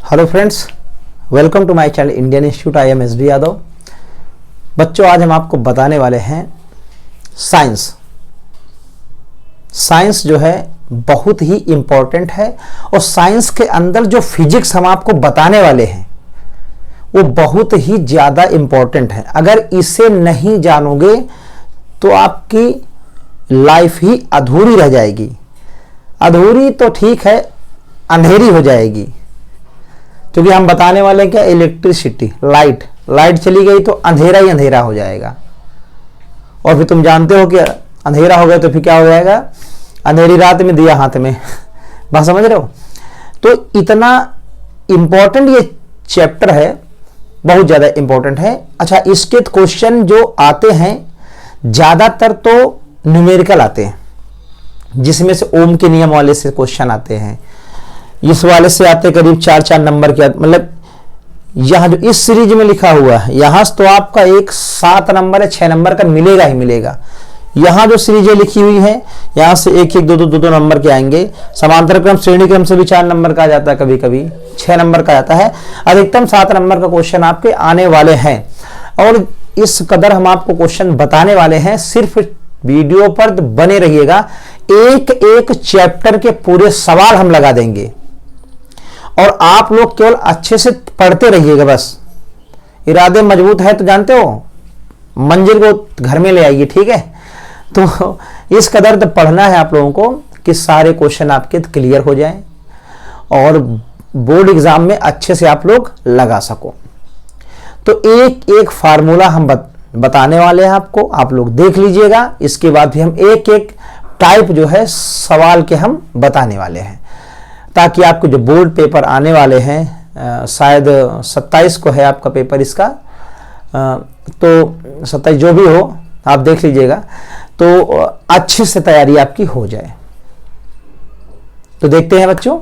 Hello friends, welcome to my channel Indian institute. I am S B Yadav. बच्चों, आज हम आपको बताने वाले हैं साइंस। साइंस जो है बहुत ही इंपॉर्टेंट है और साइंस के अंदर जो फिजिक्स हम आपको बताने वाले हैं वो बहुत ही ज़्यादा इंपॉर्टेंट है। अगर इसे नहीं जानोगे तो आपकी लाइफ ही अधूरी रह जाएगी। अधूरी तो ठीक है, अंधेरी हो जाएगी, क्योंकि हम बताने वाले क्या, इलेक्ट्रिसिटी, लाइट चली गई तो अंधेरा ही अंधेरा हो जाएगा। और फिर तुम जानते हो कि अंधेरा हो गया तो फिर क्या हो जाएगा, अंधेरी रात में दिया हाथ में। बात समझ रहे हो? तो इतना इंपॉर्टेंट ये चैप्टर है, बहुत ज़्यादा इंपॉर्टेंट है। अच्छा, इसके क्वेश्चन जो आते हैं ज़्यादातर तो न्यूमेरिकल आते हैं, जिसमें से ओम के नियम वाले से क्वेश्चन आते हैं। इस वाले से आते करीब 4-4 नंबर के, मतलब यहाँ जो इस सीरीज में लिखा हुआ है यहाँ से तो आपका एक 7 नंबर या 6 नंबर का मिलेगा ही मिलेगा। यहाँ जो सीरीजें लिखी हुई हैं यहाँ से 1-1, 2-2 नंबर के आएंगे। समांतर क्रम, श्रेणी क्रम से भी 4 नंबर का आ जाता है, कभी कभी 6 नंबर का आता है। अधिकतम 7 नंबर का क्वेश्चन आपके आने वाले हैं और इस कदर हम आपको क्वेश्चन बताने वाले हैं। सिर्फ वीडियो पर बने रहिएगा, एक एक चैप्टर के पूरे सवाल हम लगा देंगे और आप लोग केवल अच्छे से पढ़ते रहिएगा। बस इरादे मजबूत है तो जानते हो मंजिल को घर में ले आइए, ठीक है? तो इस कदर तो पढ़ना है आप लोगों को कि सारे क्वेश्चन आपके क्लियर हो जाएं और बोर्ड एग्जाम में अच्छे से आप लोग लगा सको। तो एक एक फार्मूला हम बताने वाले हैं आपको, आप लोग देख लीजिएगा। इसके बाद भी हम एक एक टाइप जो है सवाल के हम बताने वाले हैं, ताकि आपको जो बोर्ड पेपर आने वाले हैं, शायद 27 को है आपका पेपर इसका, तो 27 जो भी हो आप देख लीजिएगा, तो अच्छे से तैयारी आपकी हो जाए। तो देखते हैं बच्चों,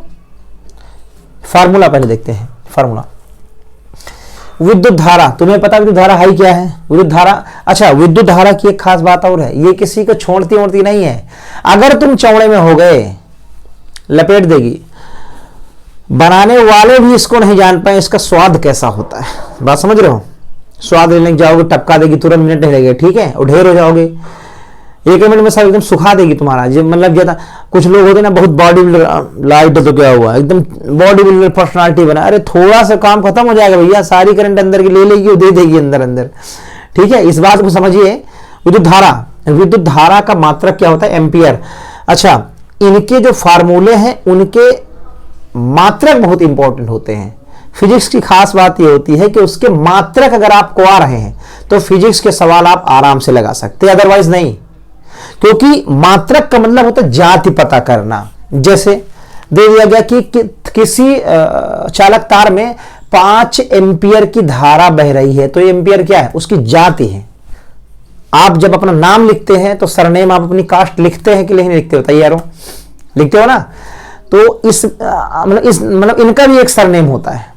फार्मूला पहले देखते हैं। फार्मूला विद्युत धारा, तुम्हें पता विद्युत धारा हाई क्या है? विद्युत धारा, अच्छा विद्युत धारा की एक खास बात और है, ये किसी को छोड़ती ओढ़ती नहीं है। अगर तुम चौड़े में हो गए लपेट देगी। बनाने वाले भी इसको नहीं जान पाए इसका स्वाद कैसा होता है। बात समझ रहे हो? स्वाद लेने जाओगे टपका देगी, तुरंत मिनट नहीं लगेगा, ठीक है? और ढेर हो जाओगे, 1 मिनट में सब एकदम सुखा देगी तुम्हारा। जो मतलब ज्यादा कुछ लोग होते ना, बहुत बॉडी बिल्डर, लाइट तो क्या हुआ, एकदम बॉडी बिल्डर पर्सनालिटी बना। अरे थोड़ा सा काम खत्म हो जाएगा भैया, सारी करंट अंदर की ले लेगी और दे देगी अंदर, ठीक है? इस बात को समझिए। विद्युत धारा का मात्रक क्या होता है? एम्पियर। अच्छा, इनके जो फार्मूले हैं उनके मात्रक बहुत इंपॉर्टेंट होते हैं। फिजिक्स की खास बात यह होती है कि उसके मात्रक अगर आपको आ रहे हैं तो फिजिक्स के सवाल आप आराम से लगा सकते हैं, अदरवाइज नहीं। क्योंकि मात्रक का मतलब होता है जाति पता करना। जैसे दे दिया गया कि किसी चालक तार में 5 एम्पियर की धारा बह रही है, तो एम्पियर क्या है? उसकी जाति है। आप जब अपना नाम लिखते हैं तो सरनेम आप अपनी कास्ट लिखते हैं कि नहीं लिखते हो? तैयार हो? लिखते हो ना? तो मतलब इनका भी एक सरनेम होता है।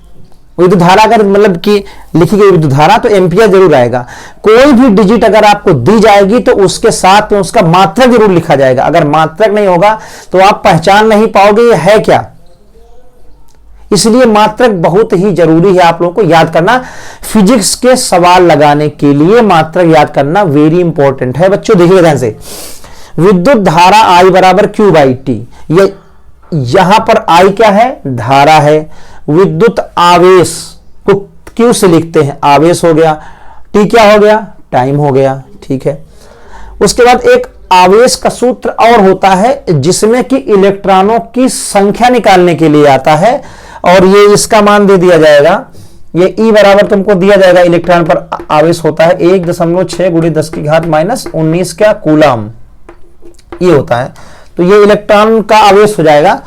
विद्युत धारा अगर मतलब कि लिखी गई विद्युत धारा तो एम्पियर जरूर आएगा। कोई भी डिजिट अगर आपको दी जाएगी तो उसके साथ में उसका मात्रक जरूर लिखा जाएगा। अगर मात्रक नहीं होगा तो आप पहचान नहीं पाओगे ये है क्या। इसलिए मात्रक बहुत ही जरूरी है आप लोगों को याद करना। फिजिक्स के सवाल लगाने के लिए मात्रक याद करना वेरी इंपॉर्टेंट है। बच्चों देखिए ध्यान से, विद्युत धारा I बराबर Q बाई टी। ये यहां पर I क्या है? धारा है। विद्युत आवेश को Q से लिखते हैं, आवेश हो गया। T क्या हो गया? टाइम हो गया, ठीक है? उसके बाद एक आवेश का सूत्र और होता है जिसमें कि इलेक्ट्रॉनों की संख्या निकालने के लिए आता है और ये इसका मान दे दिया जाएगा। ये E बराबर तुमको दिया जाएगा, इलेक्ट्रॉन पर आवेश होता है 1.6 × 10⁻⁻19 क्या कूलम, ये होता है। तो ये इलेक्ट्रॉन का आवेश हो जाएगा।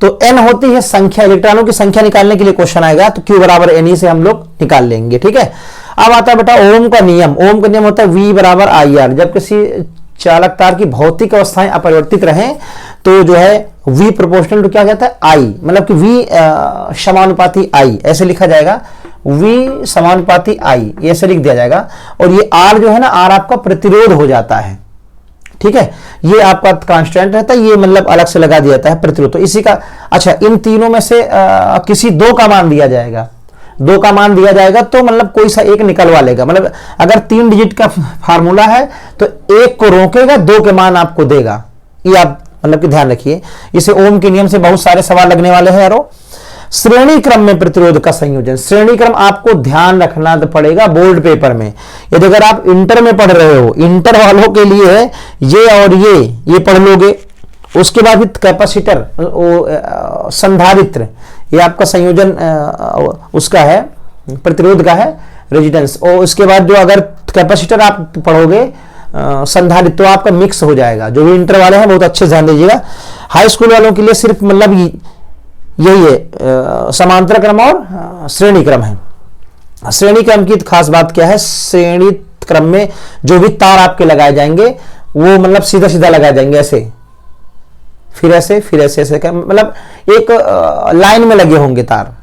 तो n होती है संख्या, इलेक्ट्रॉनों की संख्या निकालने के लिए क्वेश्चन आएगा, तो Q बराबर Ne से हम लोग निकाल लेंगे, ठीक है? अब आता है बेटा ओम का नियम। ओम का नियम होता है V बराबर IR। जब किसी चालक तार की भौतिक अवस्थाएं अपरिवर्तित रहें तो जो है V प्रोपोर्शनल टू क्या कहता है? I, मतलब कि V समानुपाती I, ऐसे लिखा जाएगा। V समानुपाती I ऐसे लिख दिया जाएगा। और ये R जो है ना, R आपका प्रतिरोध हो जाता है। ठीक है, ये आपका कांस्टेंट रहता है, ये मतलब अलग से लगा दिया जाता है प्रतिरोध। तो इसी का, अच्छा इन तीनों में से किसी दो का मान दिया जाएगा, दो का मान दिया जाएगा तो मतलब कोई सा एक निकलवा लेगा। मतलब अगर 3 डिजिट का फार्मूला है तो एक को रोकेगा, 2 के मान आपको देगा। ये आप मतलब कि ध्यान रखिए, इसे ओम के नियम से बहुत सारे सवाल लगने वाले हैं यारो। श्रेणी क्रम में प्रतिरोध का संयोजन, श्रेणी क्रम आपको ध्यान रखना पड़ेगा बोर्ड पेपर में। यदि अगर आप इंटर में पढ़ रहे हो, इंटर वालों के लिए ये और ये पढ़ लोगे। उसके बाद कैपेसिटर, संधारित्र, ये आपका संयोजन उसका है, प्रतिरोध का है, रेजिस्टेंस। और उसके बाद जो अगर कैपेसिटर आप पढ़ोगे संधारित्र, तो आपका मिक्स हो जाएगा। जो भी इंटर वाले हैं बहुत अच्छे ध्यान दीजिएगा। हाई स्कूल वालों के लिए सिर्फ मतलब यही है, समांतर क्रम और श्रेणी क्रम है। श्रेणी क्रम की खास बात क्या है, श्रेणी क्रम में जो भी तार आपके लगाए जाएंगे वो मतलब सीधा सीधा लगाए जाएंगे, ऐसे फिर ऐसे फिर ऐसे ऐसे, मतलब एक लाइन में लगे होंगे तार,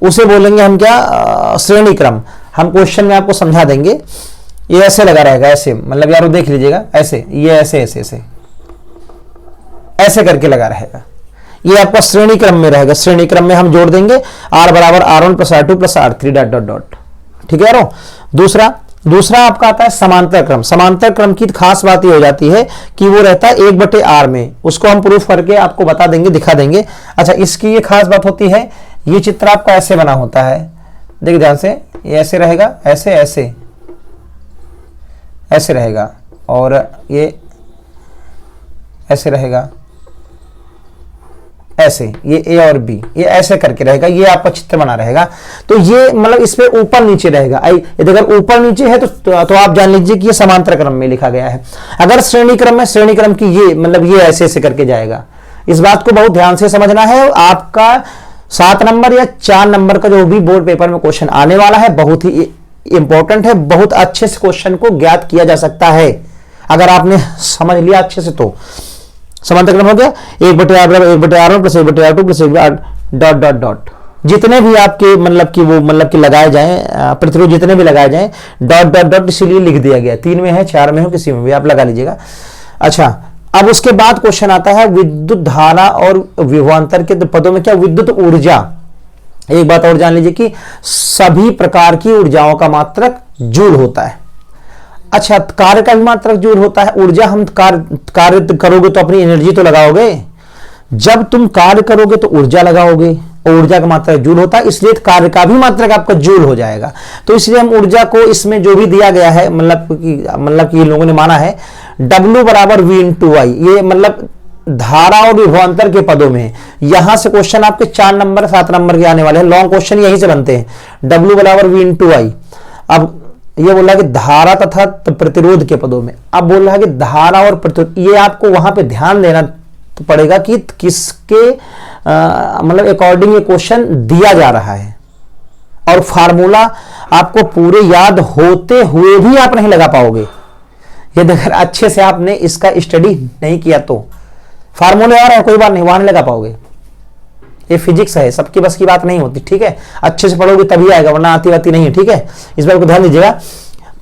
उसे बोलेंगे हम क्या, श्रेणी क्रम। हम क्वेश्चन में आपको समझा देंगे। ये ऐसे लगा रहेगा, ऐसे, मतलब यार देख लीजिएगा, ऐसे, ये ऐसे ऐसे ऐसे ऐसे करके लगा रहेगा। ये आपका श्रेणी क्रम में रहेगा। श्रेणी क्रम में हम जोड़ देंगे R बराबर R1 plus R2 plus R3 dot dot dot, ठीक है यारो। दूसरा आपका आता है समांतर क्रम। समांतर क्रम की खास बात ये हो जाती है कि वो रहता है 1/R में। उसको हम प्रूफ करके आपको बता देंगे, दिखा देंगे। अच्छा, इसकी ये खास बात होती है, ये चित्र आपका ऐसे बना होता है, देखिए ध्यान से, ये ऐसे रहेगा, ऐसे ऐसे ऐसे रहेगा, और ये ऐसे रहेगा, ऐसे, ये ए और बी, ये ऐसे करके रहेगा, ये आपका चित्र बना रहेगा। तो ये मतलब इस पे ऊपर नीचे रहेगा। यदि अगर ऊपर नीचे है तो आप जान लीजिए कि ये समांतर क्रम में लिखा गया है। अगर श्रेणी क्रम में, श्रेणी क्रम की ये मतलब ये ऐसे ऐसे करके जाएगा। इस बात को बहुत ध्यान से समझना है। आपका 7 नंबर या 4 नंबर का जो भी बोर्ड पेपर में क्वेश्चन आने वाला है बहुत ही इंपॉर्टेंट है। बहुत अच्छे से क्वेश्चन को ज्ञात किया जा सकता है अगर आपने समझ लिया अच्छे से। तो समांतर क्रम हो गया 1/R1 plus 1/R2 plus dot dot dot, जितने भी आपके मतलब कि वो मतलब कि लगाए जाएं प्रतिरोध, जितने भी लगाए जाएं डॉट डॉट डॉट, इसीलिए लिख दिया गया। 3 में है, 4 में हो, किसी में भी आप लगा लीजिएगा। अच्छा, अब उसके बाद क्वेश्चन आता है विद्युत धारा और विभवांतर के पदों में क्या, विद्युत ऊर्जा। एक बात और जान लीजिए कि सभी प्रकार की ऊर्जाओं का मात्रक जूल होता है। अच्छा, कार्य का भी मात्रक जूल होता है। ऊर्जा, हम कार्य करोगे तो अपनी एनर्जी तो लगाओगे, जब तुम कार्य करोगे तो ऊर्जा लगाओगे, और ऊर्जा का मात्रक जूल होता है, इसलिए कार्य का भी मात्रक आपका जूल हो जाएगा। तो इसलिए हम ऊर्जा को इसमें जो भी दिया गया है मतलब कि लोगों ने माना है W बराबर V इंटू वाई, ये मतलब धारा और विभवांतर के पदों में। यहां से क्वेश्चन आपके 4 नंबर 7 नंबर के आने वाले हैं। लॉन्ग क्वेश्चन यहीं से बनते हैं। W बराबर V इंटू वाई। अब ये बोल रहा है कि धारा तथा प्रतिरोध के पदों में। अब बोल रहा है कि धारा और प्रतिरोध, ये आपको वहां पे ध्यान देना पड़ेगा कि किसके मतलब अकॉर्डिंग ये क्वेश्चन दिया जा रहा है, और फार्मूला आपको पूरे याद होते हुए भी आप नहीं लगा पाओगे यदि अगर अच्छे से आपने इसका स्टडी नहीं किया तो। फार्मूले और है, कोई बात नहीं, वहां नहीं लगा पाओगे। ये फिजिक्स है, सबकी बस की बात नहीं होती, ठीक है। अच्छे से पढ़ोगे तभी आएगा, वरना आती बाती नहीं है, ठीक है। इस बात को ध्यान दीजिएगा।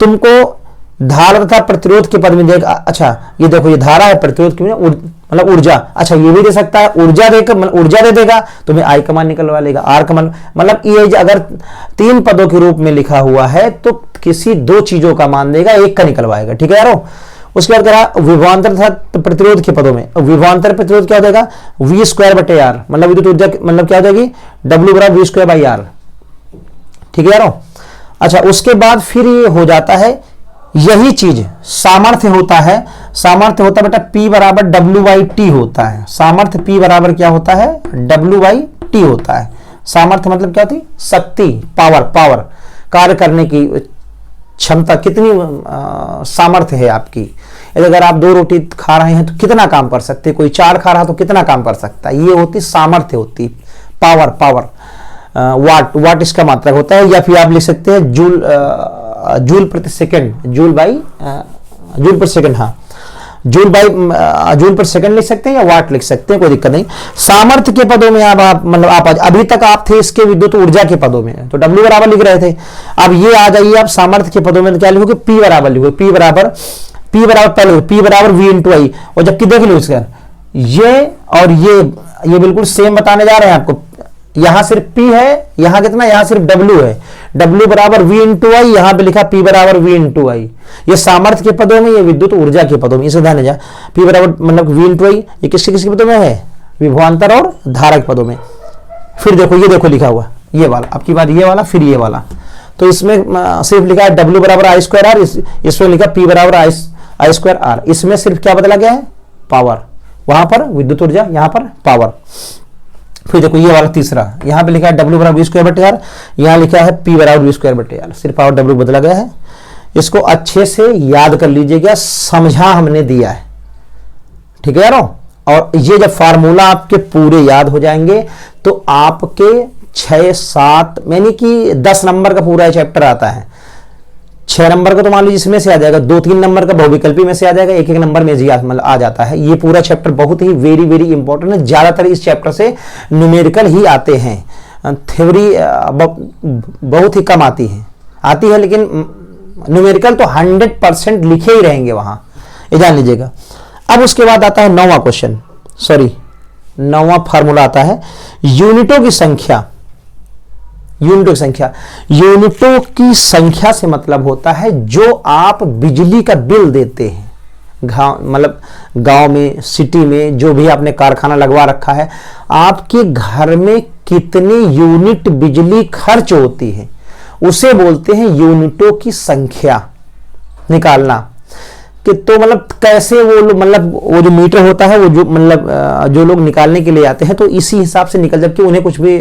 तुमको धारा तथा प्रतिरोध के पद में देगा। अच्छा, ये देखो, ये धारा है, प्रतिरोध की मतलब ऊर्जा। अच्छा, ये भी दे सकता है, ऊर्जा दे देगा, तुम्हें आई का मान निकलवा लेगा, आर का मान। मतलब ये अगर 3 पदों के रूप में लिखा हुआ है तो किसी 2 चीजों का मान देगा, एक का निकलवाएगा, ठीक है यारो। उसके बाद कहा विभवांतर तथा प्रतिरोध के पदों में। विभवांतर प्रतिरोध क्या हो जाएगा, V²/R, मतलब विद्युत ऊर्जा मतलब क्या हो जाएगी, W बराबर V²/R, ठीक है यारो। अच्छा, उसके बाद फिर ये हो जाता है यही चीज सामर्थ्य होता है। सामर्थ्य होता है बेटा P बराबर W/T होता है। सामर्थ्य P बराबर क्या होता है, W/T होता है। सामर्थ्य मतलब क्या होती, शक्ति, पावर, कार्य करने की क्षमता, कितनी सामर्थ्य है आपकी। अगर आप 2 रोटी खा रहे हैं तो कितना काम कर सकते हैं, कोई 4 खा रहा तो कितना काम कर सकता है, ये होती सामर्थ्य होती, पावर। वाट इसका मात्रक होता है, या फिर आप लिख सकते हैं जूल प्रति सेकंड, जूल पर सेकंड, हाँ, जूल पर सेकंड लिख सकते हैं या वाट लिख सकते हैं, कोई दिक्कत नहीं। सामर्थ्य के पदों में आप मतलब आप अभी तक आप थे इसके विद्युत ऊर्जा के पदों में, तो W बराबर लिख रहे थे। अब ये आ जाइए आप सामर्थ्य के पदों में, तो क्या लिखोगे, P बराबर लिखोगे। P बराबर पहले P बराबर V इंटू आई, और जबकि देख लो इसका ये और ये बिल्कुल सेम बताने जा रहे हैं आपको। यहां सिर्फ P है, यहां कितना, यहां सिर्फ W है, W बराबर V इंटू आई, यहां पे लिखा P बराबर V इंटू आई। ये सामर्थ्य के पदों में, ये विद्युत ऊर्जा के पदों में, इसे ध्यान जा। P बराबर मतलब V इंटू आई, ये किसके किसके पदों में है, विभवांतर और धारा के पदों में। फिर देखो ये देखो लिखा हुआ ये वाला, अब की बार ये वाला, फिर ये वाला, तो इसमें सिर्फ लिखा है W बराबर आई स्क्वायर आर, इसमें लिखा P बराबर आई स्क्वायर आर। इसमें सिर्फ क्या बदला गया है, पावर, वहां पर विद्युत ऊर्जा, यहां पर पावर। फिर देखो ये वाला तीसरा, यहां पे लिखा है W बराबर वी स्क्वायर बटे आर, यहां लिखा है P बराबर वी स्क्वायर बटे आर, सिर्फ पावर W बदला गया है। इसको अच्छे से याद कर लीजिएगा, समझा हमने दिया है, ठीक है यारों। और ये जब फार्मूला आपके पूरे याद हो जाएंगे तो आपके 6-7 यानी कि 10 नंबर का पूरा चैप्टर आता है। 6 नंबर का तो मान लीजिए इसमें से आ जाएगा, 2-3 नंबर का बहुविकल्पी में से आ जाएगा, 1-1 नंबर में जी आ जाता है। ये पूरा चैप्टर बहुत ही वेरी वेरी इंपॉर्टेंट है। ज्यादातर इस चैप्टर से न्यूमेरिकल ही आते हैं, थ्योरी बहुत ही कम आती है लेकिन न्यूमेरिकल तो 100% लिखे ही रहेंगे वहां, ये जान लीजिएगा। अब उसके बाद आता है 9वां क्वेश्चन, सॉरी 9वां फार्मूला आता है यूनिटों की संख्या। यूनिटों की संख्या से मतलब होता है जो आप बिजली का बिल देते हैं, मतलब गांव में, सिटी में, जो भी आपने कारखाना लगवा रखा है, आपके घर में कितनी यूनिट बिजली खर्च होती है, उसे बोलते हैं यूनिटों की संख्या निकालना। कि तो मतलब कैसे वो जो मीटर होता है, वो जो मतलब जो लोग निकालने के लिए आते हैं तो इसी हिसाब से निकल, जबकि उन्हें कुछ भी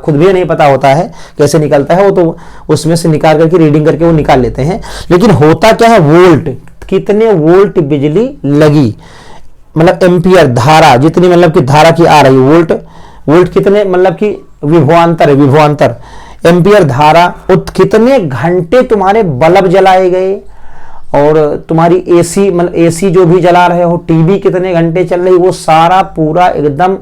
खुद भी नहीं पता होता है कैसे निकलता है, वो तो उसमें से निकाल करके रीडिंग करके वो निकाल लेते हैं। लेकिन होता क्या है, वोल्ट, कितने वोल्ट बिजली लगी, मतलब एम्पियर, धारा, जितनी मतलब कि धारा की आ रही, वोल्ट कितने मतलब कि विभवांतर, एम्पियर धारा, कितने घंटे तुम्हारे बल्ब जलाए गए, और तुम्हारी एसी मतलब एसी जो भी जला रहे हो, टीवी कितने घंटे चल रही, वो सारा पूरा एकदम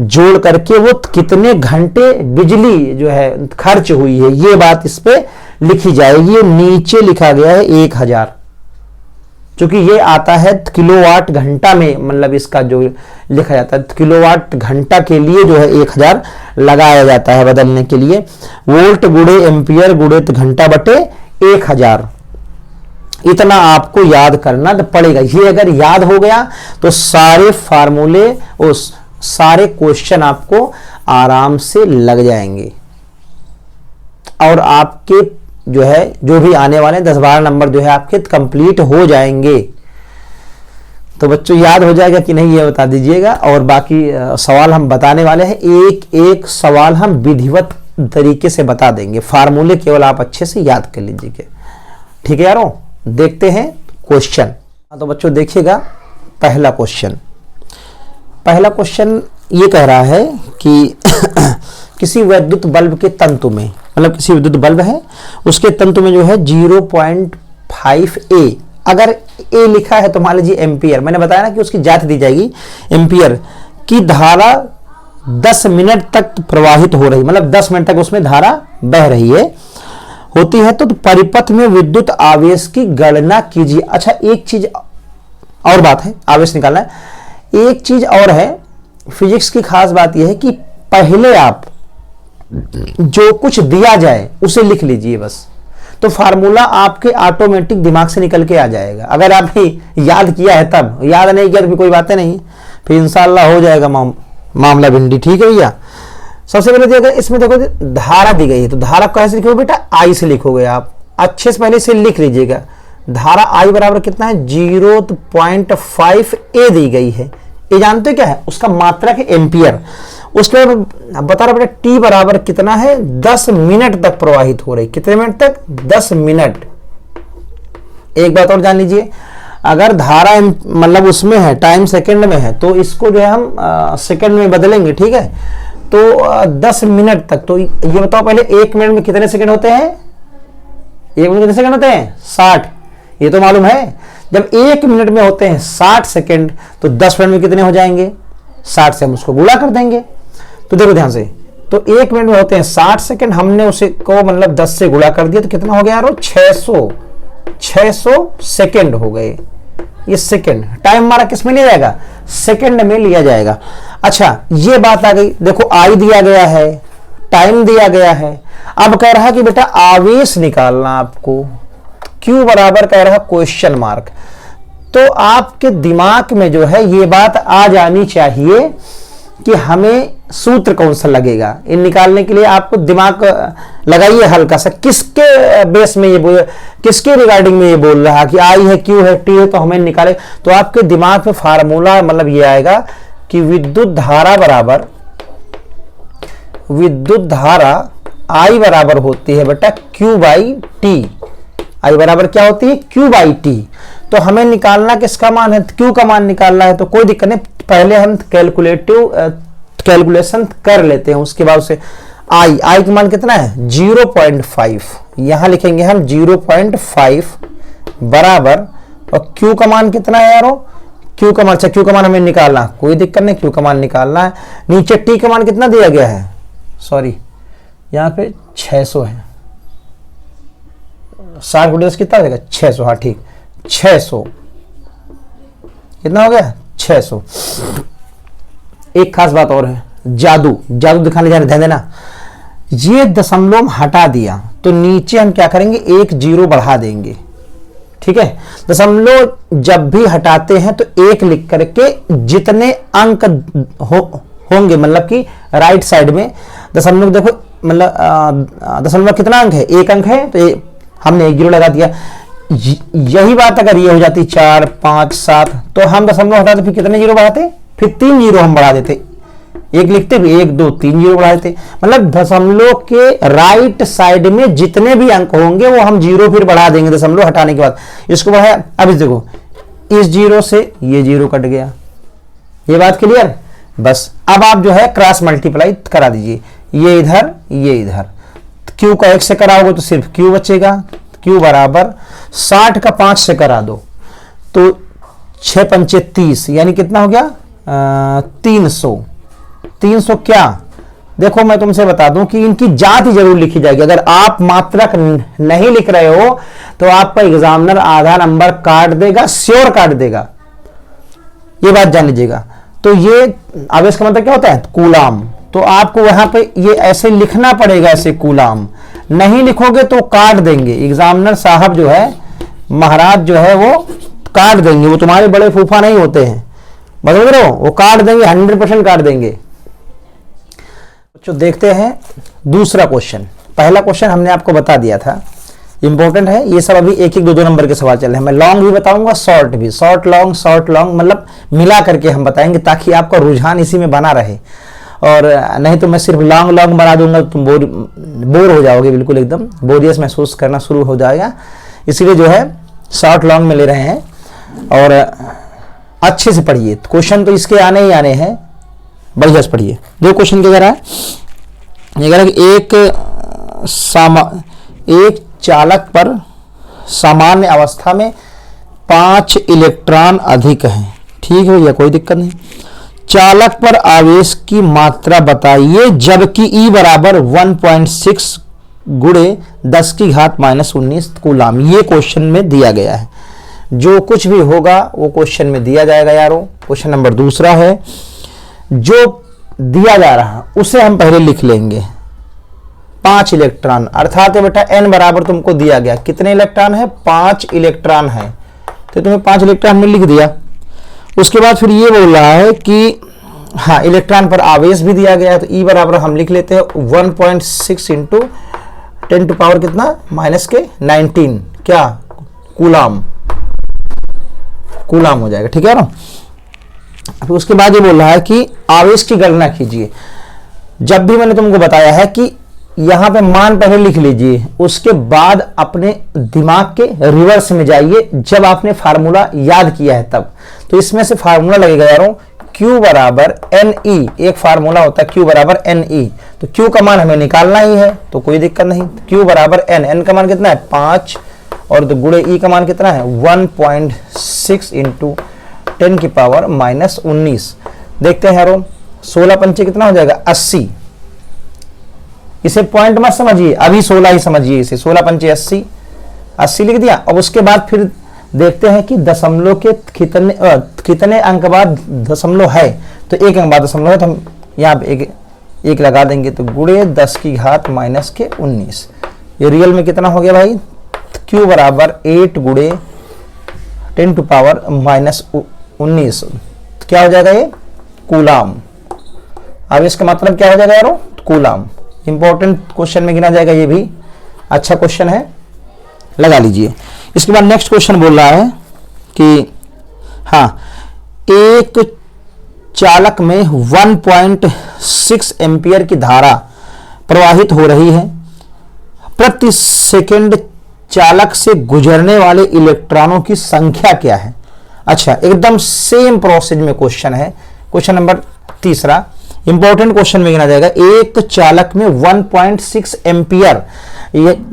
जोड़ करके वो कितने घंटे बिजली जो है खर्च हुई है, ये बात इस पे लिखी जाएगी। ये नीचे लिखा गया है 1000, क्योंकि ये आता है किलोवाट घंटा में, मतलब इसका जो लिखा जाता है किलोवाट घंटा के लिए जो है 1000 लगाया जाता है बदलने के लिए। वोल्ट गुणे एम्पियर गुणे घंटा बटे 1000, इतना आपको याद करना पड़ेगा। ये अगर याद हो गया तो सारे फार्मूले और सारे क्वेश्चन आपको आराम से लग जाएंगे, और आपके जो है जो भी आने वाले 10-12 नंबर जो है आपके कंप्लीट हो जाएंगे। तो बच्चों याद हो जाएगा कि नहीं, ये बता दीजिएगा। और बाकी सवाल हम बताने वाले हैं, एक एक सवाल हम विधिवत तरीके से बता देंगे, फार्मूले केवल आप अच्छे से याद कर लीजिएगा, ठीक है यारों। देखते हैं क्वेश्चन। तो बच्चों देखिएगा पहला क्वेश्चन ये कह रहा है कि किसी विद्युत बल्ब के तंतु में, मतलब किसी विद्युत बल्ब है उसके तंतु में जो है 0.5 A, अगर A लिखा है तो मान लीजिए एम्पियर, मैंने बताया ना कि उसकी जाति दी जाएगी एम्पियर की धारा 10 मिनट तक प्रवाहित हो रही, मतलब 10 मिनट तक उसमें धारा बह रही है होती है, तो परिपथ में विद्युत आवेश की गणना कीजिए। अच्छा एक चीज और बात है, आवेश निकालना है। एक चीज और है, फिजिक्स की खास बात यह है कि पहले आप जो कुछ दिया जाए उसे लिख लीजिए बस, तो फार्मूला आपके ऑटोमेटिक दिमाग से निकल के आ जाएगा। अगर आपने याद किया है तब, याद नहीं किया तो कोई बातें नहीं, फिर इंशाल्लाह हो जाएगा मामला भिंडी, ठीक है भैया। सबसे पहले देखो इसमें, देखो धारा दी गई है, तो धारा कैसे लिखोगे बेटा, आई से लिखोगे आप, अच्छे से पहले से लिख लीजिएगा। धारा आई बराबर कितना है, 0.5 A दी गई है। ये जानते क्या है, उसका मात्रक है एम्पियर। उसके बाद बता रहा बेटा टी बराबर कितना है, 10 मिनट तक प्रवाहित हो रही, कितने मिनट तक, 10 मिनट। एक बात और जान लीजिए, अगर धारा मतलब उसमें है, टाइम सेकंड में है, तो इसको जो है हम सेकंड में बदलेंगे, ठीक है। तो 10 मिनट तक, तो ये बताओ पहले 1 मिनट में कितने सेकंड होते हैं, 1 मिनट में कितने सेकंड होते हैं, 60, ये तो मालूम है। जब 1 मिनट में होते हैं 60 सेकंड, तो 10 मिनट में कितने हो जाएंगे, 60 से हम उसको गुणा कर देंगे। तो देखो ध्यान से, तो 1 मिनट में होते हैं 60 सेकंड, हमने उसे को मतलब 10 से गुणा कर दिया, तो कितना हो गया यारो, 600 सेकंड हो गए, ये सेकंड, टाइम हमारा किस में लिया जाएगा, सेकंड में लिया जाएगा। अच्छा ये बात आ गई, देखो आई दिया गया है, टाइम दिया गया है, अब कह रहा है कि बेटा आवेश निकालना आपको, क्यू बराबर कह रहा है क्वेश्चन मार्क। तो आपके दिमाग में जो है ये बात आ जानी चाहिए कि हमें सूत्र कौन सा लगेगा इन निकालने के लिए। आपको दिमाग लगाइए हल्का सा, किसके बेस में ये बोल, किसके रिगार्डिंग में ये बोल रहा कि आई है, क्यू है, टी है, तो हमें निकाले। तो आपके दिमाग में फार्मूला मतलब ये आएगा कि विद्युत धारा बराबर, विद्युत धारा आई बराबर होती है बेटा क्यू बाई टी। आई बराबर क्या होती है, क्यू बाई टी। तो हमें निकालना किसका मान है, क्यू का मान निकालना है। तो कोई दिक्कत नहीं, पहले हम कैलकुलेशन कर लेते हैं, उसके बाद उसे आई का मान कितना है 0.5, यहां लिखेंगे हम 0.5 बराबर, और क्यू का मान कितना है यारो, क्यू का मान, अच्छा क्यू का मान हमें निकालना, कोई दिक्कत नहीं, क्यू का मान निकालना है। नीचे टी का मान कितना दिया गया है, सॉरी यहाँ पे 600 है, 60 गुणे 10 कितना देगा 600, हाँ ठीक 600, कितना हो गया 600। एक खास बात और है, जादू दिखाने जा रहे, ध्यान देना, ये दशमलव हटा दिया तो नीचे हम क्या करेंगे, एक जीरो बढ़ा देंगे, ठीक है। दशमलव जब भी हटाते हैं तो एक लिख करके जितने अंक होंगे, मतलब कि राइट साइड में दशमलव, देखो मतलब दशमलव कितना अंक है, एक अंक है, तो हमने एक जीरो लगा दिया। यही बात अगर ये हो जाती 4 5 7, तो हम दशमलव हटाते फिर कितने जीरो बढ़ाते, फिर 3 जीरो हम बढ़ा देते, एक लिखते भी 1 2 3 जीरो बढ़ा देते। मतलब दशमलव के राइट साइड में जितने भी अंक होंगे वो हम जीरो फिर बढ़ा देंगे दशमलव हटाने के बाद। इसको बढ़ाया, अब देखो इस जीरो से ये जीरो कट गया, ये बात क्लियर। बस अब आप जो है क्रॉस मल्टीप्लाई करा दीजिए, ये इधर ये इधर, क्यू का 1 से कराओगे तो सिर्फ क्यू बचेगा, क्यू बराबर 60 का 5 से करा दो तो 6 पंचे 30, यानी कितना हो गया 300 क्या, देखो मैं तुमसे बता दूं कि इनकी जाति जरूर लिखी जाएगी। अगर आप मात्रक नहीं लिख रहे हो तो आपका एग्जामिनर आधा नंबर काट देगा, श्योर काट देगा, ये बात जान लीजिएगा। तो ये आवेश का मतलब क्या होता है, कूलाम। तो आपको वहां पे ये ऐसे लिखना पड़ेगा, ऐसे कूलाम, नहीं लिखोगे तो काट देंगे एग्जामिनर साहब जो है, महाराज जो है वो काट देंगे, वो तुम्हारे बड़े फूफा नहीं होते हैं, समझ रहे हो, वो काट देंगे, 100% काट देंगे। तो देखते हैं दूसरा क्वेश्चन। पहला क्वेश्चन हमने आपको बता दिया था, इंपॉर्टेंट है ये सब, अभी 1 1 2 2 नंबर के सवाल चल रहे हैं। मैं लॉन्ग भी बताऊंगा, शॉर्ट भी, शॉर्ट लॉन्ग मतलब मिला करके हम बताएंगे ताकि आपका रुझान इसी में बना रहे, और नहीं तो मैं सिर्फ लॉन्ग बना दूंगा, तुम बोर हो जाओगे, बिल्कुल एकदम बोरियस महसूस करना शुरू हो जाएगा। इसीलिए जो है शॉर्ट लॉन्ग में ले रहे हैं, और अच्छे से पढ़िए, क्वेश्चन तो इसके आने ही आने हैं, बढ़िया से पढ़िए। जो क्वेश्चन क्या कह रहा है, ये कह रहा है कि एक चालक पर सामान्य अवस्था में 5 इलेक्ट्रॉन अधिक हैं, ठीक है भैया, कोई दिक्कत नहीं। चालक पर आवेश की मात्रा बताइए जबकि E बराबर 1.6 गुणे 10 की घात -19 कूलाम। ये क्वेश्चन में दिया गया है, जो कुछ भी होगा वो क्वेश्चन में दिया जाएगा यारों। क्वेश्चन नंबर दूसरा है, जो दिया जा रहा उसे हम पहले लिख लेंगे, 5 इलेक्ट्रॉन, अर्थात बेटा n बराबर तुमको दिया गया, कितने इलेक्ट्रॉन है, 5 इलेक्ट्रॉन है, तो तुम्हें 5 इलेक्ट्रॉन में लिख दिया। उसके बाद फिर ये बोल रहा है कि हाँ इलेक्ट्रॉन पर आवेश भी दिया गया है, तो E बराबर हम लिख लेते हैं 1.6 इंटू 10 टू पावर कितना -19 क्या कूलाम हो जाएगा, ठीक है ना। तो उसके बाद ये बोल रहा है कि आवेश की गणना कीजिए। जब भी मैंने तुमको बताया है कि यहां पे मान पहले लिख लीजिए, उसके बाद अपने दिमाग के रिवर्स में जाइए, जब आपने फार्मूला याद किया है तब। तो इसमें से फार्मूला लगेगा यारों, Q बराबर NE, एक फार्मूला होता है Q बराबर NE, तो Q का मान हमें निकालना ही है, तो कोई दिक्कत नहीं। Q बराबर N का मान कितना है 5, और तो गुणे E का मान कितना है 1.6 इंटू 10 की पावर -19। देखते हैं यारों, 16 पंचे कितना हो जाएगा 80। इसे पॉइंट मत समझिए, अभी 16 ही समझिए इसे, 16 पंचे 80 लिख दिया। अब उसके बाद फिर देखते हैं कि दशमलव के कितने अंक बाद दशमलव है। तो एक अंक बाद दशमलव है, तो हम यहाँ पे एक लगा देंगे, तो गुणे 10 की घात माइनस के 19। ये रियल में कितना हो गया भाई, q बराबर 8 गुणे 10 टू पावर माइनस 19। तो क्या हो जाएगा ये, कूलाम। अब इसका मतलब क्या हो जाएगा यारो, कूलाम। इंपॉर्टेंट क्वेश्चन में गिना जाएगा, ये भी अच्छा क्वेश्चन है, लगा लीजिए। इसके बाद नेक्स्ट क्वेश्चन बोल रहा है कि हाँ, एक चालक में 1.6 एम्पियर की धारा प्रवाहित हो रही है। प्रति सेकंड चालक से गुजरने वाले इलेक्ट्रॉनों की संख्या क्या है। अच्छा, एकदम सेम प्रोसेस में क्वेश्चन है। क्वेश्चन नंबर तीसरा इंपॉर्टेंट क्वेश्चन में गिना जाएगा। एक चालक में 1.6 एम्पियर,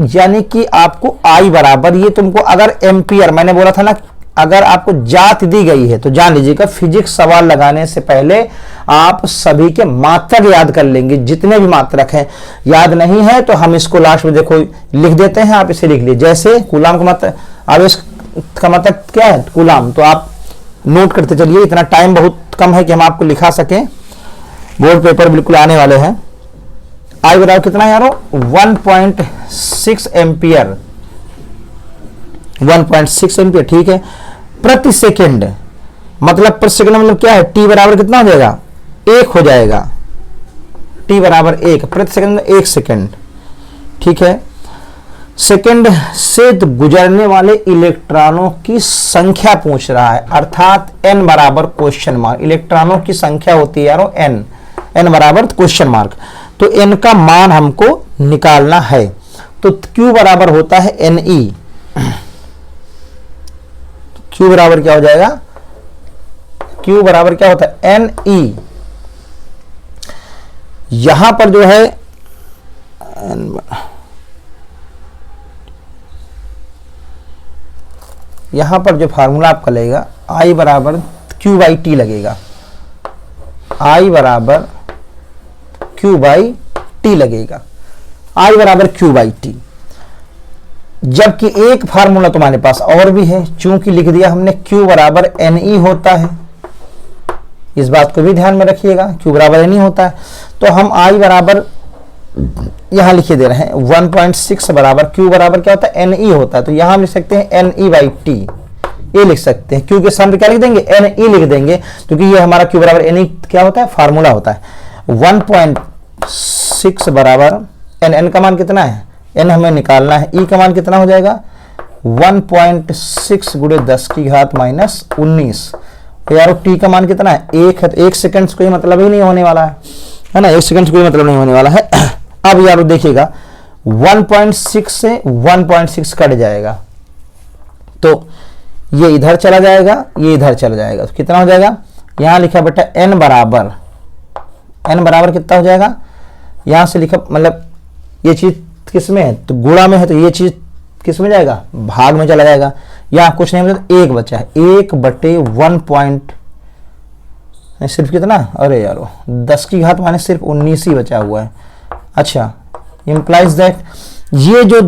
यानी कि आपको I बराबर, ये तुमको अगर एम्पियर, मैंने बोला था ना, अगर आपको जात दी गई है तो जान लीजिएगा, फिजिक्स सवाल लगाने से पहले आप सभी के मात्रक याद कर लेंगे, जितने भी मात्रक हैं। याद नहीं है तो हम इसको लास्ट में देखो लिख देते हैं, आप इसे लिख लीजिए। जैसे कूलाम का मतलब, आवेश का मतलब क्या है, कूलाम। तो आप नोट करते चलिए, इतना टाइम बहुत कम है कि हम आपको लिखा सकें। बोर्ड पेपर बिल्कुल आने वाले हैं। I बराबर कितना है यारो, 1.6 एम्पियर, 1.6 एम्पियर, ठीक है। प्रति सेकंड मतलब प्रति सेकंड मतलब क्या है, t बराबर कितना हो जाएगा, 1 हो जाएगा। t बराबर 1, प्रति सेकंड 1 सेकंड, ठीक है। सेकंड से गुजरने वाले इलेक्ट्रॉनों की संख्या पूछ रहा है, अर्थात n बराबर क्वेश्चन मार्क। इलेक्ट्रॉनों की संख्या होती है यारो n बराबर क्वेश्चन मार्क। तो n का मान हमको निकालना है। तो q बराबर होता है ne। q बराबर क्या हो जाएगा, q बराबर क्या होता है, ne। यहां पर जो है यहां पर जो फार्मूला आपका लगेगा, I बराबर q बाई टी लगेगा। I बराबर q बाई टी लगेगा। I बराबर q बाई टी। जबकि एक फार्मूला तुम्हारे पास और भी है, चूंकि लिख दिया हमने q बराबर ne होता है, इस बात को भी ध्यान में रखिएगा, q बराबर ne होता है। तो हम I बराबर यहां लिखे दे रहे हैं 1.6 बराबर q बराबर क्या होता है, ne होता है। तो यहां हम लिख सकते हैं ne बाई टी, ये लिख सकते हैं। q के सामने क्या लिख देंगे, ne लिख देंगे, क्योंकि ये हमारा q बराबर ne क्या होता है, फार्मूला होता है। 1.6 बराबर n का मान कितना है, n हमें निकालना है, e का मान कितना हो जाएगा, 1.6 गुणे 10 की घात माइनस 19। यार t का मान कितना है, 1 है, तो 1 सेकंड कोई मतलब ही नहीं होने वाला है ना, 1 सेकंड कोई मतलब नहीं होने वाला है। अब यार देखिएगा 1.6 से 1.6 कट जाएगा, तो ये इधर चला जाएगा, ये इधर चला जाएगा, तो कितना हो जाएगा, यहां लिखा बेटा n बराबर कितना हो जाएगा, यहां से लिखा, मतलब ये चीज किस में है, तो गुणा में है, तो ये चीज किस में जाएगा, भाग में चला जाएगा। यहां कुछ नहीं, मतलब 1 बचा है, 1/1 पॉइंट सिर्फ कितना, अरे यारो 10 की घात माने सिर्फ 19 ही बचा हुआ है। अच्छा, इंप्लाइज दैट ये जो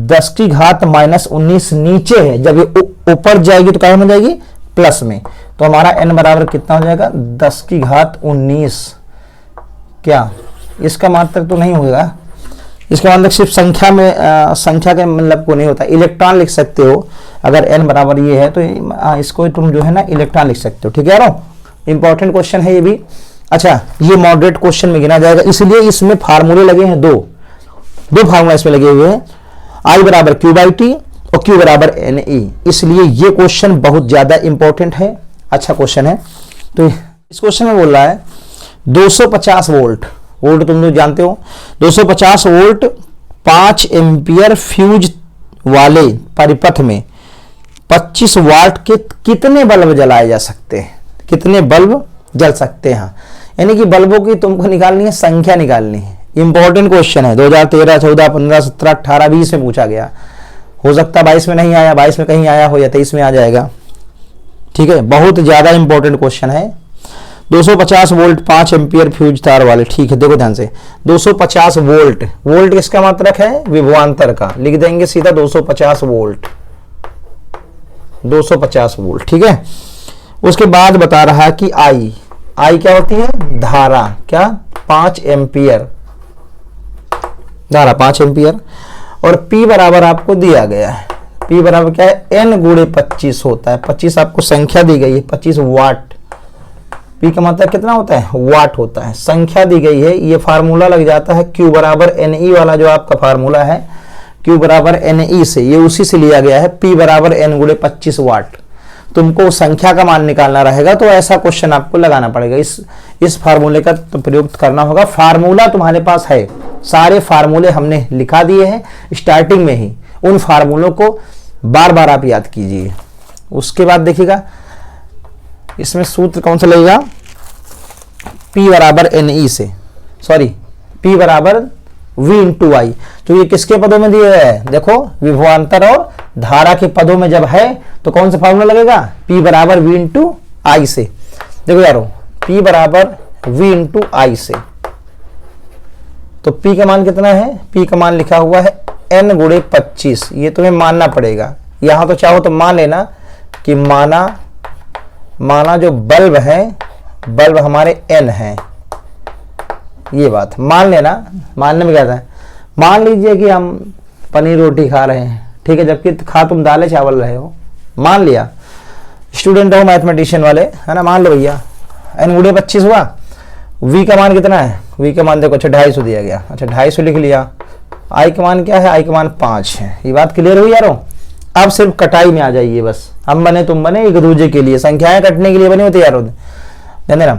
10 की घात माइनस 19 नीचे है, जब ये ऊपर जाएगी तो क्या हो जाएगी, प्लस में। तो हमारा n बराबर कितना हो जाएगा, 10 की घात 19। क्या इसका मात्रक तो नहीं होगा, इसका मतलब सिर्फ संख्या में संख्या के मतलब को नहीं होता, इलेक्ट्रॉन लिख सकते हो। अगर n बराबर ये है तो इसको तुम जो है ना इलेक्ट्रॉन लिख सकते हो, ठीक है यारो। इंपॉर्टेंट क्वेश्चन है ये भी। अच्छा, ये मॉडरेट क्वेश्चन में गिना जाएगा, इसलिए इसमें फार्मूले लगे हैं, दो फार्मूला इसमें लगे हुए हैं, I बराबर q बाई टी और q बराबर ne। इसलिए ये क्वेश्चन बहुत ज्यादा इंपॉर्टेंट है, अच्छा क्वेश्चन है। तो इस क्वेश्चन में बोल रहा है 250 वोल्ट तुम लोग जानते हो, 250 वोल्ट 5 एम्पियर फ्यूज वाले परिपथ में 25 वाट के कितने बल्ब जलाए जा सकते हैं, कितने बल्ब जल सकते हैं। यानी कि बल्बों की तुमको निकालनी है, संख्या निकालनी है। इंपॉर्टेंट क्वेश्चन है, 2013, 14, 15, 17, 18, 20 में पूछा गया। हो सकता है 22 में नहीं आया, 22 में कहीं आया हो, या 23 में आ जाएगा, ठीक है। बहुत ज्यादा इंपॉर्टेंट क्वेश्चन है। 250 वोल्ट 5 एम्पियर फ्यूज तार वाले, ठीक है, देखो ध्यान से, 250 वोल्ट, वोल्ट किसका मात्रक है, विभवांतर का, लिख देंगे सीधा 250 वोल्ट। 250 वोल्ट, ठीक है। उसके बाद बता रहा है कि आई क्या होती है, धारा, क्या 5 एम्पियर, धारा 5 एम्पियर। और P बराबर आपको दिया गया है, P बराबर क्या है, N गुणे 25 होता है। 25 आपको संख्या दी गई है, 25 वाट। P का मतलब कितना होता है, वाट होता है, संख्या दी गई है। ये फार्मूला लग जाता है Q बराबर NE वाला जो आपका फार्मूला है, Q बराबर NE से, ये उसी से लिया गया है। P बराबर N गुणे 25 वाट। तुमको संख्या का मान निकालना रहेगा तो ऐसा क्वेश्चन आपको लगाना पड़ेगा, इस फार्मूले का तो प्रयोग करना होगा। फार्मूला तुम्हारे पास है, सारे फार्मूले हमने लिखा दिए हैं स्टार्टिंग में ही, उन फार्मूलों को बार बार आप याद कीजिए। उसके बाद देखिएगा इसमें सूत्र कौन सा लगेगा, P बराबर NE से, सॉरी P बराबर V इंटू आई, तो ये किसके पदों में दिए है, देखो विभवांतर और धारा के पदों में जब है तो कौन सा फार्मूला लगेगा, P बराबर V इंटू आई से। देखो यारो P बराबर V इंटू आई से, तो P का मान कितना है, P का मान लिखा हुआ है N गुणे 25। ये तुम्हें मानना पड़ेगा, यहां तो चाहो तो मान लेना कि माना जो बल्ब है, बल्ब हमारे N है, ये बात मान लेना। मानने में क्या था, मान लीजिए कि हम पनीर रोटी खा रहे हैं, ठीक है, जबकि खा तुम दालें चावल रहे हो, मान लिया, स्टूडेंट हो मैथमेटिशियन वाले, है ना, मान लो भैया N गुणे 25 हुआ। V का मान कितना है, V का मान देखो, अच्छा 250 दिया गया, अच्छा 250 लिख लिया। I का मान क्या है, I का मान 5 है। ये बात क्लियर हुई यारो। अब सिर्फ कटाई में आ जाइए, बस हम बने तुम बने एक दूसरे के लिए, संख्याएं कटने के लिए बने होते यारो, जाने ना।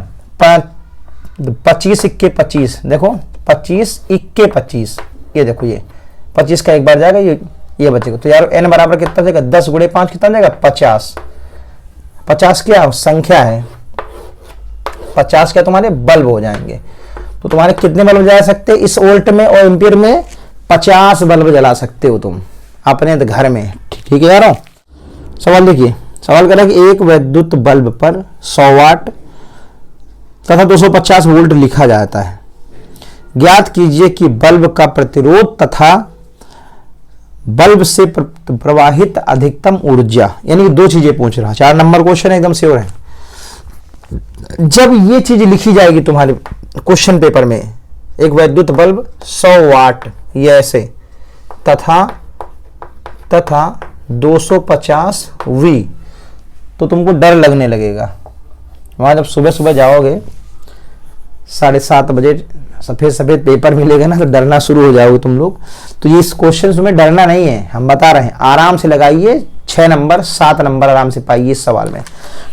25 इक्के 25, देखो 25 इक्के 25, ये देखो ये 25 का एक बार जाएगा, ये बचेगा। तो यार N बराबर कितना जाएगा, 10 गुणे 5 कितना जाएगा, 50। 50 क्या संख्या है, 50 क्या तुम्हारे बल्ब हो जाएंगे। तो तुम्हारे कितने बल्ब जला सकते हैं इस वोल्ट में और एम्पियर में, 50 बल्ब जला सकते हो तुम अपने घर में, ठीक है यारो। सवाल देखिए, सवाल करा कि एक विद्युत बल्ब पर 100 वाट तथा 250 वोल्ट लिखा जाता है, ज्ञात कीजिए कि बल्ब का प्रतिरोध तथा बल्ब से प्रवाहित अधिकतम ऊर्जा, यानी 2 चीजें पूछ रहा है। 4 नंबर क्वेश्चन एकदम श्योर है। जब ये चीज लिखी जाएगी तुम्हारे क्वेश्चन पेपर में, एक विद्युत बल्ब 100 वाट ये ऐसे तथा 250 V, तो तुमको डर लगने लगेगा। वहां जब सुबह सुबह जाओगे 7:30 बजे सफेद पेपर मिलेगा ना, तो डरना शुरू हो जाओगे तुम लोग। तो ये इस क्वेश्चन में डरना नहीं है, हम बता रहे हैं, आराम से लगाइए, 6 नंबर 7 नंबर आराम से पाइए इस सवाल में,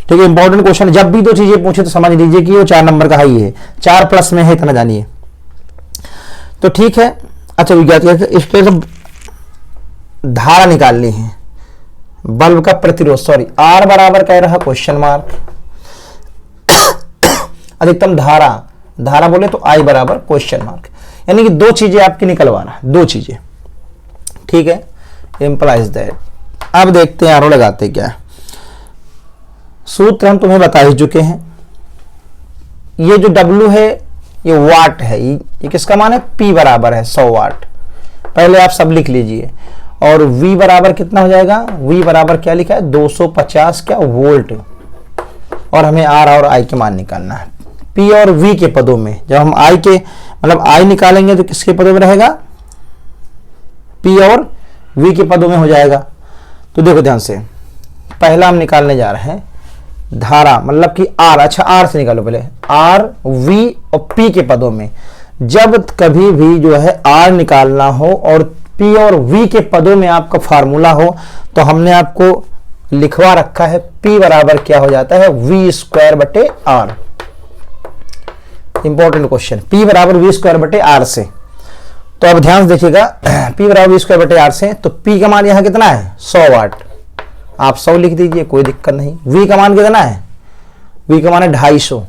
ठीक है। इंपॉर्टेंट क्वेश्चन, जब भी 2 चीजें पूछे तो समझ लीजिए कि वो 4 नंबर का ही है, 4 प्लस में है, इतना जानिए। तो ठीक है, अच्छा विज्ञात इस पर धारा निकालनी है, बल्ब का प्रतिरोध, सॉरी R बराबर कह रहा क्वेश्चन मार्क, अधिकतम धारा बोले तो I बराबर क्वेश्चन मार्क, यानी कि 2 चीजें आपकी निकलवाना, 2 चीजें, ठीक है, इंप्लाइज दैट। अब देखते हैं आरो लगाते क्या है। सूत्र हम तुम्हें बता ही चुके हैं। ये जो W है ये वाट है, ये किसका मान है, P बराबर है 100 वाट, पहले आप सब लिख लीजिए। और V बराबर कितना हो जाएगा, V बराबर क्या लिखा है, 250 क्या वोल्ट, और हमें R और I के मान निकालना है। P और V के पदों में, जब हम I के मतलब I निकालेंगे तो किसके पदों में रहेगा, P और V के पदों में हो जाएगा। तो देखो ध्यान से, पहला हम निकालने जा रहे हैं धारा, मतलब कि R, अच्छा R से निकालो पहले, R, V और P के पदों में। जब कभी भी जो है R निकालना हो और P और V के पदों में आपका फार्मूला हो, तो हमने आपको लिखवा रखा है P बराबर क्या हो जाता है, V² बटे R। इंपॉर्टेंट क्वेश्चन, P बराबर V² बटे R से। तो अब ध्यान से देखिएगा, P बराबर V² बटे R से, तो P का मान यहां कितना है, 100 वाट, आप 100 लिख दीजिए, कोई दिक्कत नहीं। V का मान कितना है, V का मान है 250।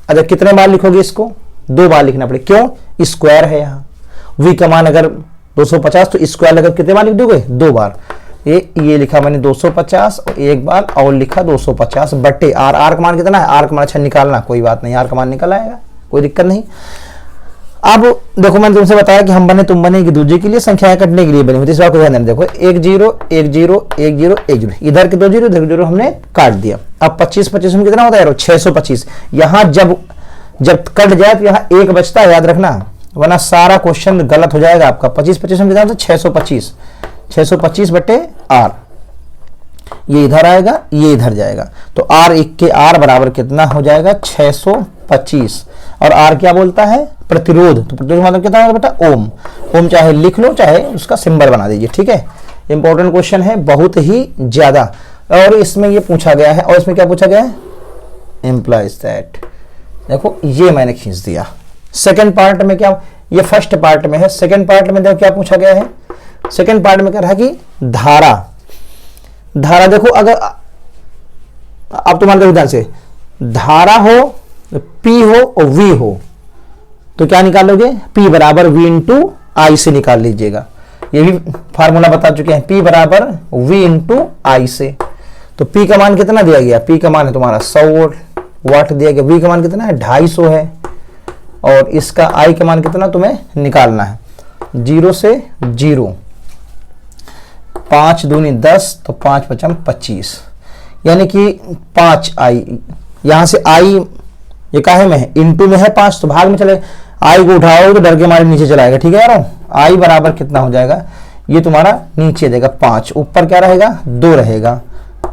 अच्छा कितने बार लिखोगे इसको, 2 बार लिखना पड़ेगा, क्यों, स्क्वायर है यहाँ। V का मान अगर 250 तो स्क्वायर लगकर कितने बार लिख दोगे, 2 बार। ये लिखा मैंने 250 और एक बार और लिखा 250 बटे R का मान कितना है, R का मान अच्छा निकालना, कोई बात नहीं, R का मान निकल आएगा, कोई दिक्कत नहीं। अब देखो मैंने तुमसे बताया कि हम बने तुम बने एक दूसरे के लिए, संख्याएं कटने के लिए बनी हुई। इस बात को ध्यान देना। देखो 1 0 1 0 1 0 1 0, इधर के 2 0 इधर के 0 हमने काट दिया। अब 25 25 में कितना होता है यार? 625। यहां जब कट जाए तो यहां 1 बचता है, याद रखना, वरना सारा क्वेश्चन गलत हो जाएगा आपका। 25 25 में कितना होता है? 625। 625 बटे r, ये इधर आएगा, ये इधर जाएगा, तो r1 के r बराबर कितना हो जाएगा? 625। और r क्या बोलता है? प्रतिरोध। तो प्रतिरोध मतलब कितना होगा बेटा? ओम। ओम चाहे लिख लो चाहे उसका सिंबल बना दीजिए, ठीक है। इंपॉर्टेंट क्वेश्चन है बहुत ही ज्यादा, और इसमें ये पूछा गया है। और इसमें क्या पूछा गया है? Implies that. देखो ये मैंने खींच दिया। सेकंड पार्ट में क्या, ये फर्स्ट पार्ट में है, सेकंड पार्ट में देखो क्या पूछा गया है। सेकंड पार्ट में कह रहा है कि धारा, धारा देखो, अगर अब तुम्हारे देखो ध्यान से, धारा हो, P हो और V हो, तो क्या निकालोगे? P बराबर V इंटू आई से निकाल लीजिएगा। ये भी फार्मूला बता चुके हैं, P बराबर V इंटू आई से। तो P का मान कितना दिया गया? P का मान है तुम्हारा 100 वाट दिया गया। V का मान कितना है? 250 है। और इसका I का मान कितना तुम्हें निकालना है? 0 से 0, 5 दूनी 10, तो 5 5 25, यानी कि 5i। यहां से i ये काहे में है? इंटू में है 5, तो भाग में चले, i को उठाओ तो डर के मारे नीचे चलाएगा, ठीक है यारों। i बराबर कितना हो जाएगा? ये तुम्हारा नीचे देगा 5, ऊपर क्या रहेगा? 2 रहेगा।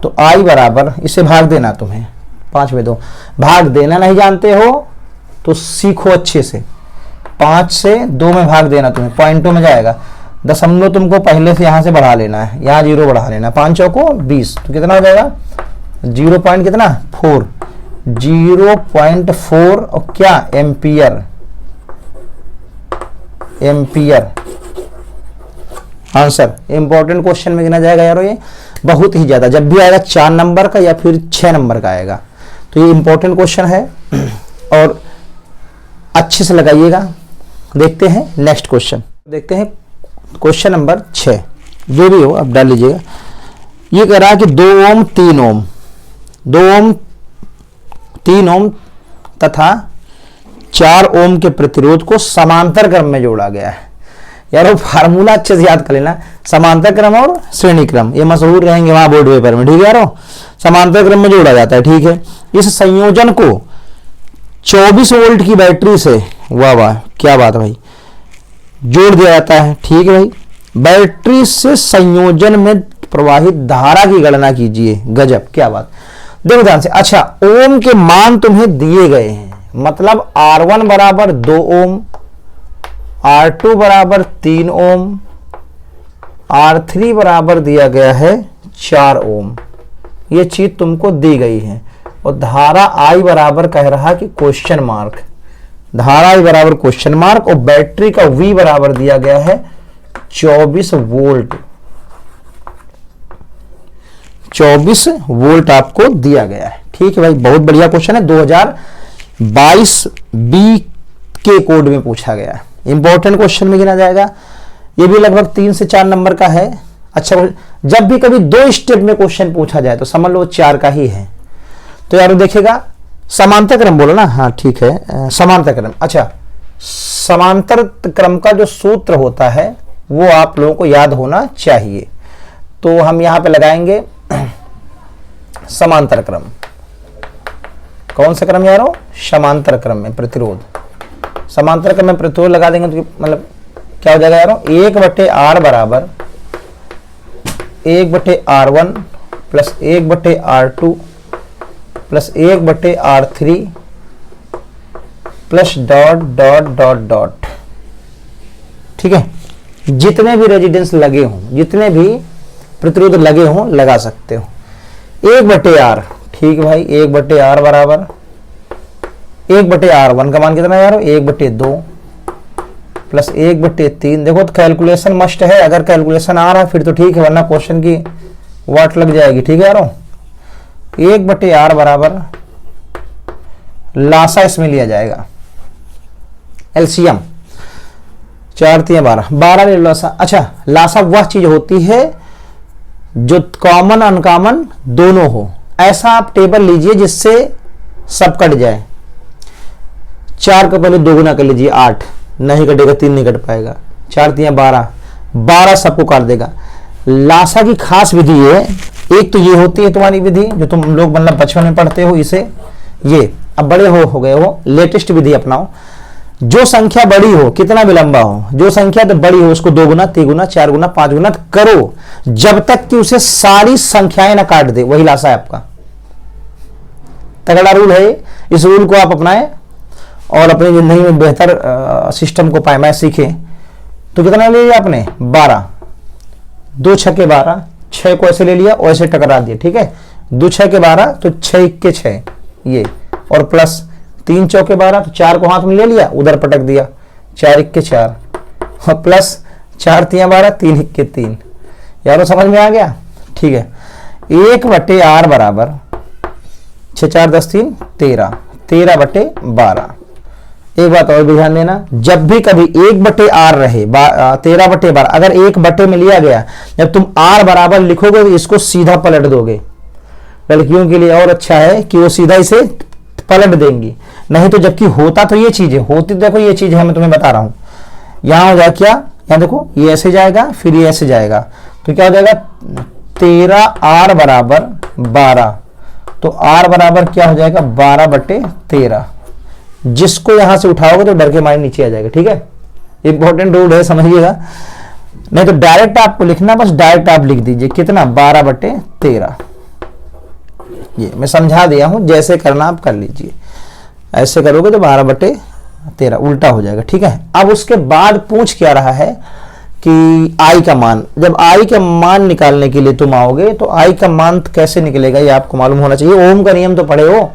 तो i बराबर, इसे भाग देना तुम्हें, 5 में 2 भाग देना नहीं जानते हो तो सीखो अच्छे से। 5 से 2 में भाग देना तुम्हें, पॉइंटों में जाएगा। दशमलव तुमको पहले से यहां से बढ़ा लेना है, यहाँ 0 बढ़ा लेना। 5 चौको 20, तो कितना हो जाएगा? 0 पॉइंट कितना? 4, 0.4 और क्या? Ampere. Ampere answer. Important question में गिना जाएगा यारो, ये बहुत ही ज्यादा। जब भी आएगा 4 नंबर का या फिर 6 नंबर का आएगा, तो ये इंपॉर्टेंट क्वेश्चन है और अच्छे से लगाइएगा। देखते हैं नेक्स्ट क्वेश्चन। देखते हैं क्वेश्चन नंबर 6, जो भी हो आप डाल लीजिएगा। ये कह रहा है कि 2 ओम 3 ओम, 2 ओम 3 ओम तथा 4 ओम के प्रतिरोध को समांतर क्रम में जोड़ा गया है। यार वो फार्मूला अच्छे से याद कर लेना, समांतर क्रम और श्रेणी क्रम, ये मशहूर रहेंगे वहां बोर्ड पेपर में, ठीक है यारो। समांतर क्रम में जोड़ा जाता है, ठीक है। इस संयोजन को 24 वोल्ट की बैटरी से, वाह वाह क्या बात है भाई, जोड़ दिया जाता है, ठीक है भाई। बैटरी से संयोजन में प्रवाहित धारा की गणना कीजिए। गजब, क्या बात। देखो ध्यान से। अच्छा, ओम के मान तुम्हें दिए गए हैं, मतलब R1 बराबर 2 ओम, R2 बराबर 3 ओम, R3 बराबर दिया गया है 4 ओम। ये चीज तुमको दी गई है। और धारा I बराबर कह रहा कि क्वेश्चन मार्क, धारा I बराबर क्वेश्चन मार्क, और बैटरी का V बराबर दिया गया है 24 वोल्ट। 24 वोल्ट आपको दिया गया है, ठीक है भाई। बहुत बढ़िया क्वेश्चन है, 2022 बी के कोड में पूछा गया है। इंपॉर्टेंट क्वेश्चन में गिना जाएगा। ये भी लगभग 3 से 4 नंबर का है। अच्छा, जब भी कभी 2 स्टेप में क्वेश्चन पूछा जाए तो समझ लो 4 का ही है। तो यार देखिएगा, समांतर क्रम बोलो ना, हाँ ठीक है, समांतर क्रम। अच्छा, समांतर क्रम का जो सूत्र होता है वो आप लोगों को याद होना चाहिए। तो हम यहां पे लगाएंगे समांतर क्रम। कौन सा क्रम यारो? समांतर क्रम में प्रतिरोध। समांतर क्रम में प्रतिरोध लगा देंगे तो मतलब क्या हो जाएगा यारो? 1/R बराबर 1/R1 plus 1/R2 plus 1/R3 plus dot dot dot dot, ठीक है। जितने भी रेजिडेंस लगे हों, जितने भी प्रतिरोध लगे हों, लगा सकते हो। 1/R, ठीक है भाई। 1/R बराबर 1/R1 का मान कितना यार? 1/2 प्लस 1/3। देखो तो कैलकुलेशन मस्ट है, अगर कैलकुलेशन आ रहा है फिर तो ठीक है, वरना क्वेश्चन की वाट लग जाएगी, ठीक है यारो। 1/R बराबर लासा इसमें लिया जाएगा, एलसीएम 4 3 12, 12 ले लो लासा। अच्छा, लासा वह चीज होती है जो कॉमन अनकॉमन दोनों हो। ऐसा आप टेबल लीजिए जिससे सब कट जाए। 4 का पहले 2 गुना कर लीजिए 8, नहीं कटेगा, 3 नहीं कट पाएगा, 4 3 12, 12 सबको काट देगा। लासा की खास विधि है, एक तो ये होती है तुम्हारी विधि जो तुम लोग मतलब बचपन में पढ़ते हो, इसे ये अब बड़े हो गए हो, लेटेस्ट विधि अपनाओ। जो संख्या बड़ी हो, कितना भी लंबा हो, जो संख्या तो बड़ी हो उसको 2 गुना 3 गुना 4 गुना 5 गुना करो, जब तक कि उसे सारी संख्याएं ना काट दे, वही लासा है आपका। तगड़ा रूल है, इस रूल को आप अपनाएं और अपनी जिंदगी में बेहतर सिस्टम को पाए, मैं सीखे। तो कितना ले लिया आपने? 12, 2 छक्के 12, 6 को ऐसे ले लिया और ऐसे टकरा दिया, ठीक है। 2 छक्के 12 तो 6 1 6 ये, और प्लस 3 चौके 12 तो 4 को हाथ में ले लिया, उधर पटक दिया, 4 1 4, और प्लस 4 3 12, 3 1 3। यारों समझ में आ गया? ठीक है। 1/r बराबर 6 4 10 3 13, 13/12। एक बात और भी ध्यान देना, जब भी कभी 1/r रहे, 13/12 अगर 1 में लिया गया, जब तुम r बराबर लिखोगे तो इसको सीधा पलट दोगे। लड़कियों के लिए और अच्छा है कि वो सीधा इसे पलट देंगी, नहीं तो जबकि होता तो ये चीज है, होती देखो ये चीज है, मैं तुम्हें बता रहा हूं। यहां हो जाए क्या, यहां देखो ये ऐसे जाएगा, फिर ये ऐसे जाएगा, तो क्या हो जाएगा 13r बराबर 12, तो r बराबर क्या हो जाएगा 12/13। जिसको यहां से उठाओगे तो डर के मारे नीचे आ जाएगा, ठीक है। इंपॉर्टेंट रूल है, समझिएगा। नहीं तो डायरेक्ट आपको लिखना, बस डायरेक्ट आप लिख दीजिए कितना 12/13। ये मैं समझा दिया हूं, जैसे करना आप कर लीजिए। ऐसे करोगे तो 12/13 उल्टा हो जाएगा, ठीक है। अब उसके बाद पूछ क्या रहा है कि आई का मान, जब आई का मान निकालने के लिए तुम आओगे तो आई का मान कैसे निकलेगा ये आपको मालूम होना चाहिए। ओम का नियम तो पढ़े हो,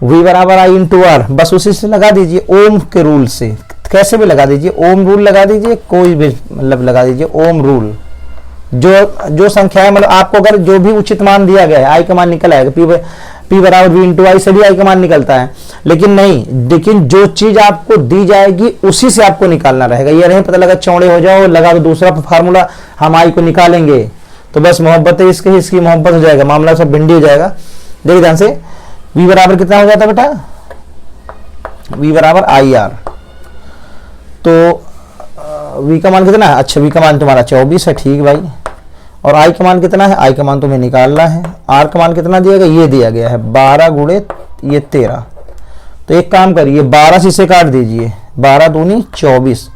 V बराबर I इंटू R, बस उसी से लगा दीजिए, ओम के रूल से, कैसे भी लगा दीजिए, ओम रूल लगा दीजिए, कोई भी मतलब लगा दीजिए ओम रूल। जो संख्या है, मतलब आपको अगर जो भी उचित मान दिया गया है, आई का मान निकल आएगा, P बराबर V इंटू आई से भी आई का मान निकलता है। लेकिन जो चीज आपको दी जाएगी उसी से आपको निकालना रहेगा। ये नहीं पता लगा चौड़े हो जाओ, लगा तो दूसरा फार्मूला, हम आई को निकालेंगे तो बस मोहब्बत है इसकी मोहब्बत हो जाएगा, मामला सब भिंडी हो जाएगा। देखिए ध्यान से, V बराबर कितना हो जाता बेटा, V बराबर IR, तो V का मान कितना है, अच्छा V का मान तुम्हारा 24 है, ठीक भाई। और I का मान कितना है, I का मान तुम्हें निकालना है। R का मान कितना दिया गया, ये दिया गया है 12 गुणे ये 13। तो एक काम करिए, 12 से इसे काट दीजिए, 12 दूनी 24,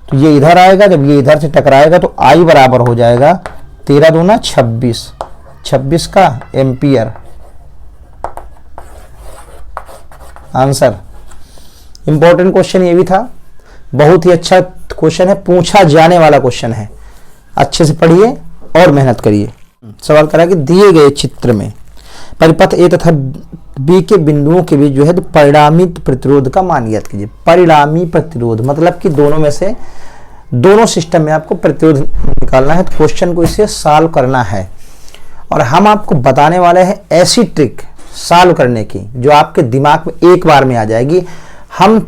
तो ये इधर आएगा, जब ये इधर से टकराएगा तो I बराबर हो जाएगा 13 दूना 26, 26 का एम्पियर। आंसर। इंपॉर्टेंट क्वेश्चन ये भी था, बहुत ही अच्छा क्वेश्चन है, पूछा जाने वाला क्वेश्चन है। अच्छे से पढ़िए और मेहनत करिए। सवाल करा कि दिए गए चित्र में परिपथ ए तथा बी के बिंदुओं के बीच जो है तो परिणामी प्रतिरोध का मान ज्ञात कीजिए। परिणामी प्रतिरोध मतलब कि दोनों में से, दोनों सिस्टम में आपको प्रतिरोध निकालना है, तो क्वेश्चन को इसे सॉल्व करना है। और हम आपको बताने वाले हैं ऐसी ट्रिक सॉल्व करने की जो आपके दिमाग में एक बार में आ जाएगी। हम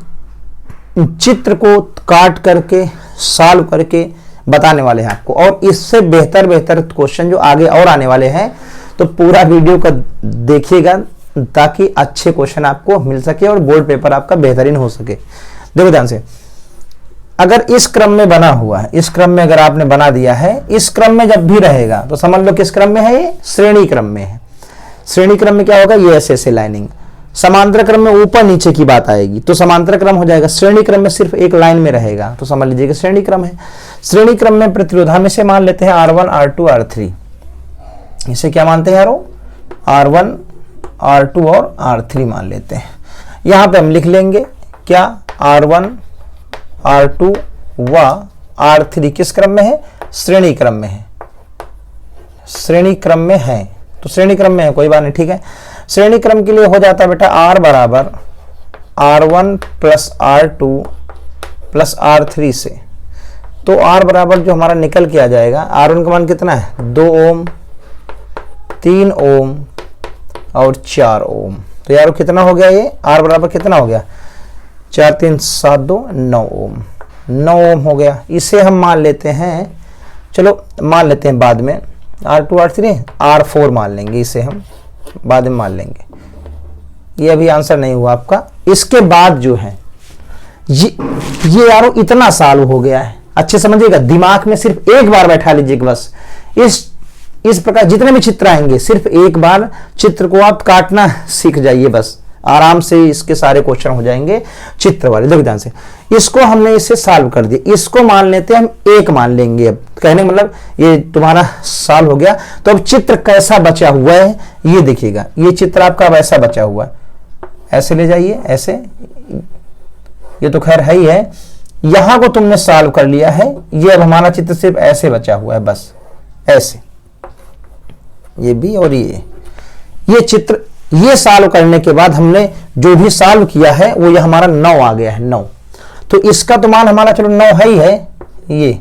चित्र को काट करके सॉल्व करके बताने वाले हैं आपको, और इससे बेहतर क्वेश्चन जो आगे और आने वाले हैं, तो पूरा वीडियो का देखिएगा ताकि अच्छे क्वेश्चन आपको मिल सके और बोर्ड पेपर आपका बेहतरीन हो सके। देखो ध्यान से, अगर इस क्रम में बना हुआ है, इस क्रम में अगर आपने बना दिया है, इस क्रम में जब भी रहेगा तो समझ लो किस क्रम में है, ये श्रेणी क्रम में है। श्रेणी क्रम में क्या होगा, ये ऐसे लाइनिंग। समांतर क्रम में ऊपर नीचे की बात आएगी तो समांतर क्रम हो जाएगा। श्रेणी क्रम में सिर्फ एक लाइन में रहेगा तो समझ लीजिए कि श्रेणी क्रम है। श्रेणी क्रम में प्रतिरोध हम इसे मान लेते हैं R1 R2 R3। इसे क्या मानते हैं यारों, R1 R2 और R3 मान लेते हैं। यहां पे हम लिख लेंगे क्या, R1 R2 व R3 किस क्रम में है, श्रेणी क्रम में है। श्रेणी क्रम में है तो श्रेणी क्रम में है, कोई बात नहीं, ठीक है। श्रेणी क्रम के लिए हो जाता है बेटा R बराबर R1 plus R2 plus R3 से। तो R बराबर जो हमारा निकल के आ जाएगा, R1 का मान कितना है 2 ओम, 3 ओम और 4 ओम। तो यार कितना हो गया ये, R बराबर कितना हो गया, 4 3 7 2 9 ओम, 9 ओम हो गया। इसे हम मान लेते हैं, चलो मान लेते हैं बाद में, R2 R3 R4 मान लेंगे, इसे हम बाद में मान लेंगे। ये अभी आंसर नहीं हुआ आपका। इसके बाद जो है, ये यारो इतना सॉल्व हो गया है। अच्छे समझिएगा, दिमाग में सिर्फ एक बार बैठा लीजिएगा बस। इस प्रकार जितने भी चित्र आएंगे सिर्फ एक बार चित्र को आप काटना सीख जाइए, बस आराम से इसके सारे क्वेश्चन हो जाएंगे चित्र वाले। देखो ध्यान से, इसको हमने इससे सॉल्व कर दिया, इसको मान लेते हैं हम एक मान लेंगे। अब कहने का मतलब ये तुम्हारा सॉल्व हो गया। तो अब चित्र कैसा बचा हुआ है ये देखिएगा, ये चित्र आपका वैसा बचा हुआ है, ऐसे ले जाइए, ऐसे, ये तो खैर है ही है। यहां को तुमने सॉल्व कर लिया है, ये अब हमारा चित्र सिर्फ ऐसे बचा हुआ है, बस ऐसे, ये भी और ये चित्र। ये सॉल्व करने के बाद हमने जो भी सॉल्व किया है वो ये हमारा 9 आ गया है, 9। तो इसका तो मान हमारा चलो 9 है ही है ये,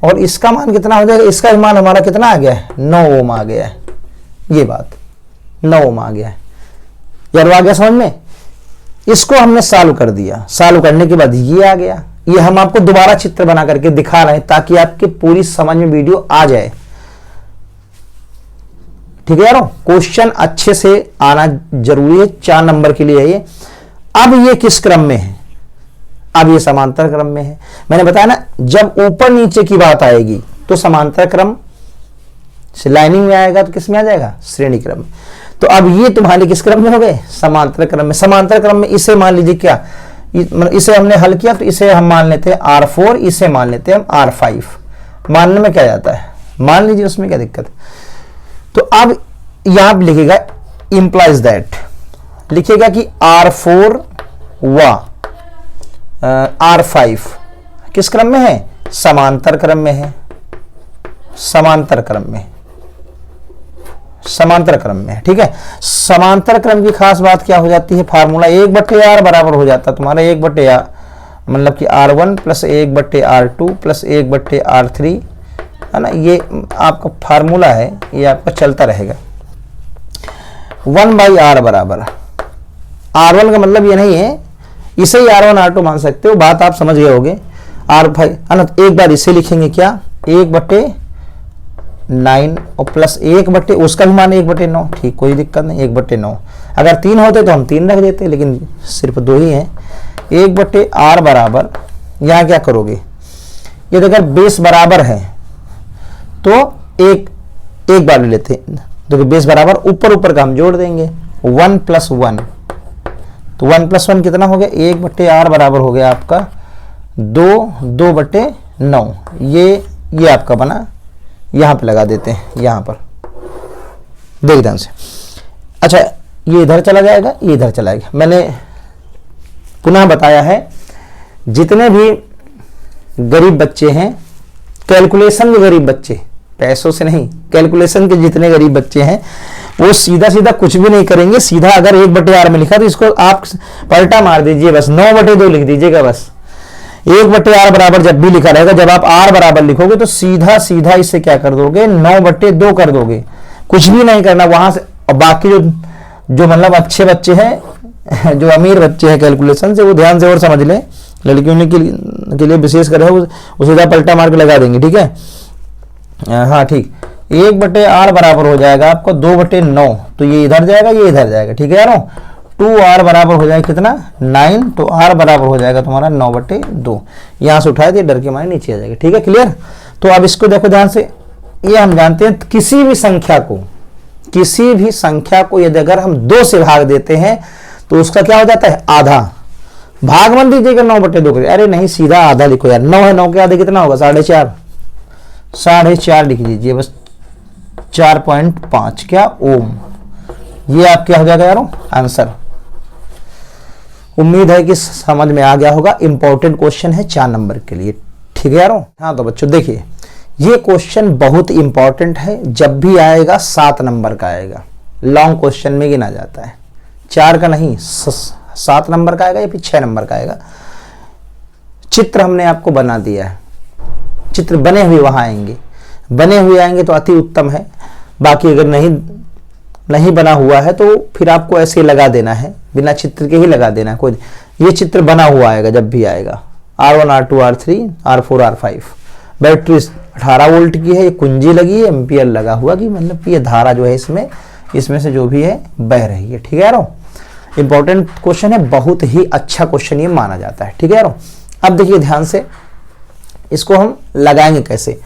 और इसका मान कितना हो जाएगा, इसका मान हमारा कितना आ गया है, 9 ओम आ गया है। ये बात 9 ओम आ गया है, यार आ गया समझ में। इसको हमने सॉल्व कर दिया, सॉल्व करने के बाद ये आ गया। ये हम आपको दोबारा चित्र बना करके दिखा रहे हैं ताकि आपके पूरी समझ में वीडियो आ जाए, ठीक है यारो। क्वेश्चन अच्छे से आना जरूरी है, 4 नंबर के लिए है ये। अब ये किस क्रम में है, अब ये समांतर क्रम में है। मैंने बताया ना, जब ऊपर नीचे की बात आएगी तो समांतर क्रम से लाइनिंग में आएगा तो किस में आ जाएगा, श्रेणी क्रम में। तो अब ये तुम्हारे किस क्रम में हो गए, समांतर क्रम में। समांतर क्रम में इसे मान लीजिए क्या, इसे हमने हल किया तो इसे हम मान लेते हैं R4, इसे मान लेते हैं हम R5। मानने में क्या जाता है, मान लीजिए, उसमें क्या दिक्कत है। तो अब यहां लिखेगा इंप्लाइज दैट, लिखेगा कि R4 व R5 किस क्रम में है, समांतर क्रम में है, समांतर क्रम में, समांतर क्रम में है, ठीक है। समांतर क्रम की खास बात क्या हो जाती है, फार्मूला 1/R बराबर हो जाता है तुम्हारा 1/R, मतलब कि R1 plus 1/R2 plus 1/R3, है ना। ये आपका फार्मूला है, ये आपका चलता रहेगा। 1/R बराबर, R1 का मतलब ये नहीं है इसे ही R1 R2 मान सकते हो, बात आप समझ गए होगे। R5 है ना, एक बार इसे लिखेंगे क्या, 1/9 और प्लस 1 उसका भी मान 1/9, ठीक, कोई दिक्कत नहीं, 1/9। अगर 3 होते तो हम 3 रख देते, लेकिन सिर्फ 2 ही हैं। 1/R बराबर, यहाँ क्या करोगे, ये अगर बेस बराबर है तो एक बार ले लेते हैं, देखो बेस बराबर ऊपर का हम जोड़ देंगे, 1 + 1, तो 1 + 1 कितना हो गया, 1/R बराबर हो गया आपका 2/9। ये आपका बना, यहां पे लगा देते हैं, यहां पर देख ध्यान से। अच्छा, ये इधर चला जाएगा, ये इधर चला जाएगा। मैंने पुनः बताया है, जितने भी गरीब बच्चे हैं, कैलकुलेशन के गरीब बच्चे, पैसों से नहीं, कैलकुलेशन के जितने गरीब बच्चे हैं वो सीधा सीधा कुछ भी नहीं करेंगे, सीधा अगर 1/R में लिखा तो इसको आप पलटा मार दीजिए, बस 9/2 लिख दीजिएगा। बस 1/R बराबर जब भी लिखा रहेगा, जब आप R बराबर लिखोगे तो सीधा सीधा इससे क्या कर दोगे, 9/2 कर दोगे, कुछ भी नहीं करना वहां से। और बाकी जो मतलब अच्छे बच्चे हैं, जो अमीर बच्चे हैं कैलकुलेशन से, वो ध्यान से और समझ लें, लड़कियों के लिए विशेष कर वो सीधा पलटा मार के लगा देंगे, ठीक है। हाँ ठीक, 1/R बराबर हो जाएगा आपको 2/9, तो ये इधर जाएगा, ये इधर जाएगा, ठीक है यारों। 2R बराबर हो जाएगा कितना, 9, तो R बराबर हो जाएगा तुम्हारा 9/2। यहां से उठाए थे, डर के मारे नीचे आ जाएगा, ठीक है, क्लियर। तो अब इसको देखो ध्यान से, ये हम जानते हैं किसी भी संख्या को यदि अगर हम 2 से भाग देते हैं तो उसका क्या हो जाता है, आधा। भाग मत दीजिएगा 9/2 को, अरे नहीं, सीधा आधा लिखो यार। 9 है, 9 के आधे कितना होगा, 4.5 लिख दीजिए, बस 4.5 क्या ओम। ये आप क्या हो जाएगा यारों, आंसर। उम्मीद है कि समझ में आ गया होगा। इंपॉर्टेंट क्वेश्चन है 4 नंबर के लिए, ठीक है यारों। हाँ तो बच्चों देखिए, ये क्वेश्चन बहुत इंपॉर्टेंट है, जब भी आएगा 7 नंबर का आएगा, लॉन्ग क्वेश्चन में गिना जाता है, 4 का नहीं, 7 नंबर का आएगा या फिर 6 नंबर का आएगा। चित्र हमने आपको बना दिया है, चित्र बने हुए वहां आएंगे, बने हुए आएंगे तो अति उत्तम है। बाकी अगर नहीं बना हुआ है तो फिर आपको ऐसे लगा देना है, बिना चित्र के ही लगा देना है। कोई ये चित्र बना हुआ आएगा जब भी आएगा, R1 R2 R3 R4 R5। Battery 18 volt की है, ये कुंजी लगी है, एम्पियर लगा हुआ, कि मतलब ये धारा जो है इसमें से जो भी है बह रही है, ठीक है यारों। इंपॉर्टेंट क्वेश्चन है, बहुत ही अच्छा क्वेश्चन ये माना जाता है। ठीक है यारों, अब देखिए ध्यान से इसको हम लगाएंगे कैसे।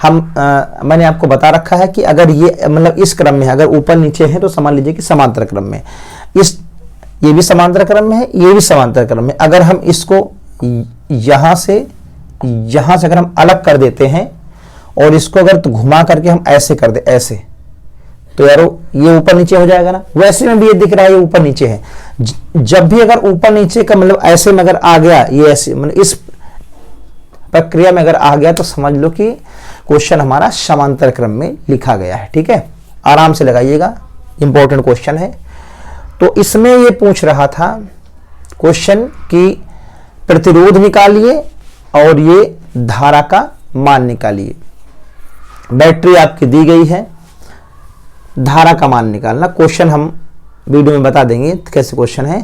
मैंने आपको बता रखा है कि अगर ये मतलब इस क्रम में है, अगर ऊपर नीचे है तो समझ लीजिए कि समांतर क्रम में, ये भी समांतर क्रम में है, ये भी समांतर क्रम में। अगर हम इसको यहां से अगर हम अलग कर देते हैं और इसको अगर तो घुमा करके हम ऐसे कर दे, ऐसे, तो यारो ये ऊपर नीचे हो जाएगा ना। वैसे में भी ये दिख रहा है ये ऊपर नीचे है। जब भी अगर ऊपर नीचे का मतलब ऐसे में अगर आ गया, ये ऐसे मतलब इस प्रक्रिया में अगर आ गया तो समझ लो कि क्वेश्चन हमारा समांतर क्रम में लिखा गया है। ठीक है, आराम से लगाइएगा, इंपॉर्टेंट क्वेश्चन है। तो इसमें ये पूछ रहा था क्वेश्चन कि प्रतिरोध निकालिए और ये धारा का मान निकालिए। बैटरी आपकी दी गई है, धारा का मान निकालना। क्वेश्चन हम वीडियो में बता देंगे कैसे क्वेश्चन है।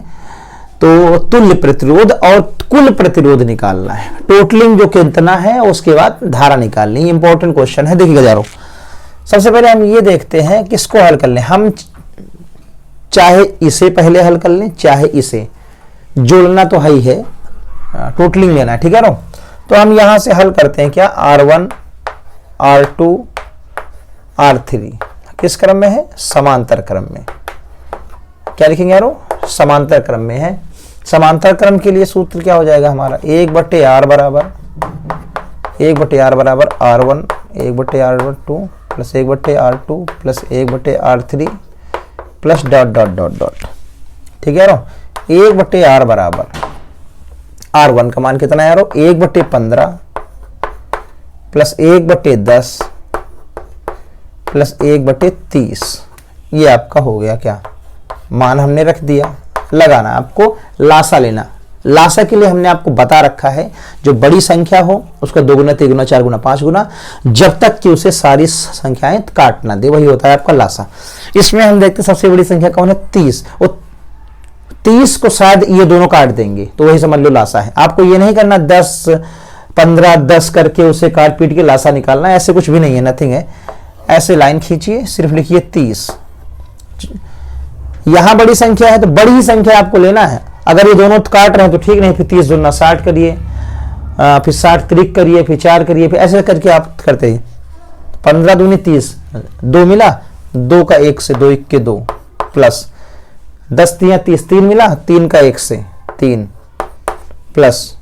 तो तुल्य प्रतिरोध और कुल प्रतिरोध निकालना है, टोटलिंग जो कितना है, उसके बाद धारा निकालनी। इंपॉर्टेंट क्वेश्चन है, देखिएगा यारों। सबसे पहले हम ये देखते हैं किसको हल कर लें। हम चाहे इसे पहले हल कर लें, चाहे इसे, जोड़ना तो है ही है, टोटलिंग लेना है। ठीक है यारों, तो हम यहां से हल करते हैं क्या, R1 R2 R3 किस क्रम में है, समांतर क्रम में। क्या लिखेंगे यारों, समांतर क्रम में है। समांतर क्रम के लिए सूत्र क्या हो जाएगा हमारा, 1/R बराबर R1 1/R2 plus 1/R2 plus 1/R3 plus dot dot dot dot. ठीक है यारों, 1/R बराबर R1 का मान कितना है यारों, 1/15 प्लस 1/10 प्लस 1/30। ये आपका हो गया क्या, मान हमने रख दिया। लगाना आपको लासा लेना। लासा के लिए हमने आपको बता रखा है, जो बड़ी संख्या हो उसका 2 गुना 3 गुना 4 गुना 5 गुना, जब तक कि उसे सारी संख्याएं काट ना दे, वही होता है आपका लासा। इसमें हम देखते हैं सबसे बड़ी संख्या कौन है, 30। और 30 को शायद ये दोनों काट देंगे, तो वही समझ लो लासा है। आपको ये नहीं करना 10 15 10 करके उसे काट पीट के लासा निकालना, ऐसे कुछ भी नहीं है, नथिंग है। ऐसे लाइन खींचिए, सिर्फ लिखिए 30। यहां बड़ी संख्या है तो बड़ी ही संख्या आपको लेना है। अगर ये दोनों काट रहे हैं तो ठीक नहीं, फिर 30 दूना 60 करिए, फिर 60 त्रिक करिए, फिर 4 करिए, फिर ऐसे करके आप करते हैं। 15 दूनी 30, 2 मिला, 2 का 1 से 2 1 के 2 प्लस 10 3 30, 3 मिला, 3 का 1 से 3 प्लस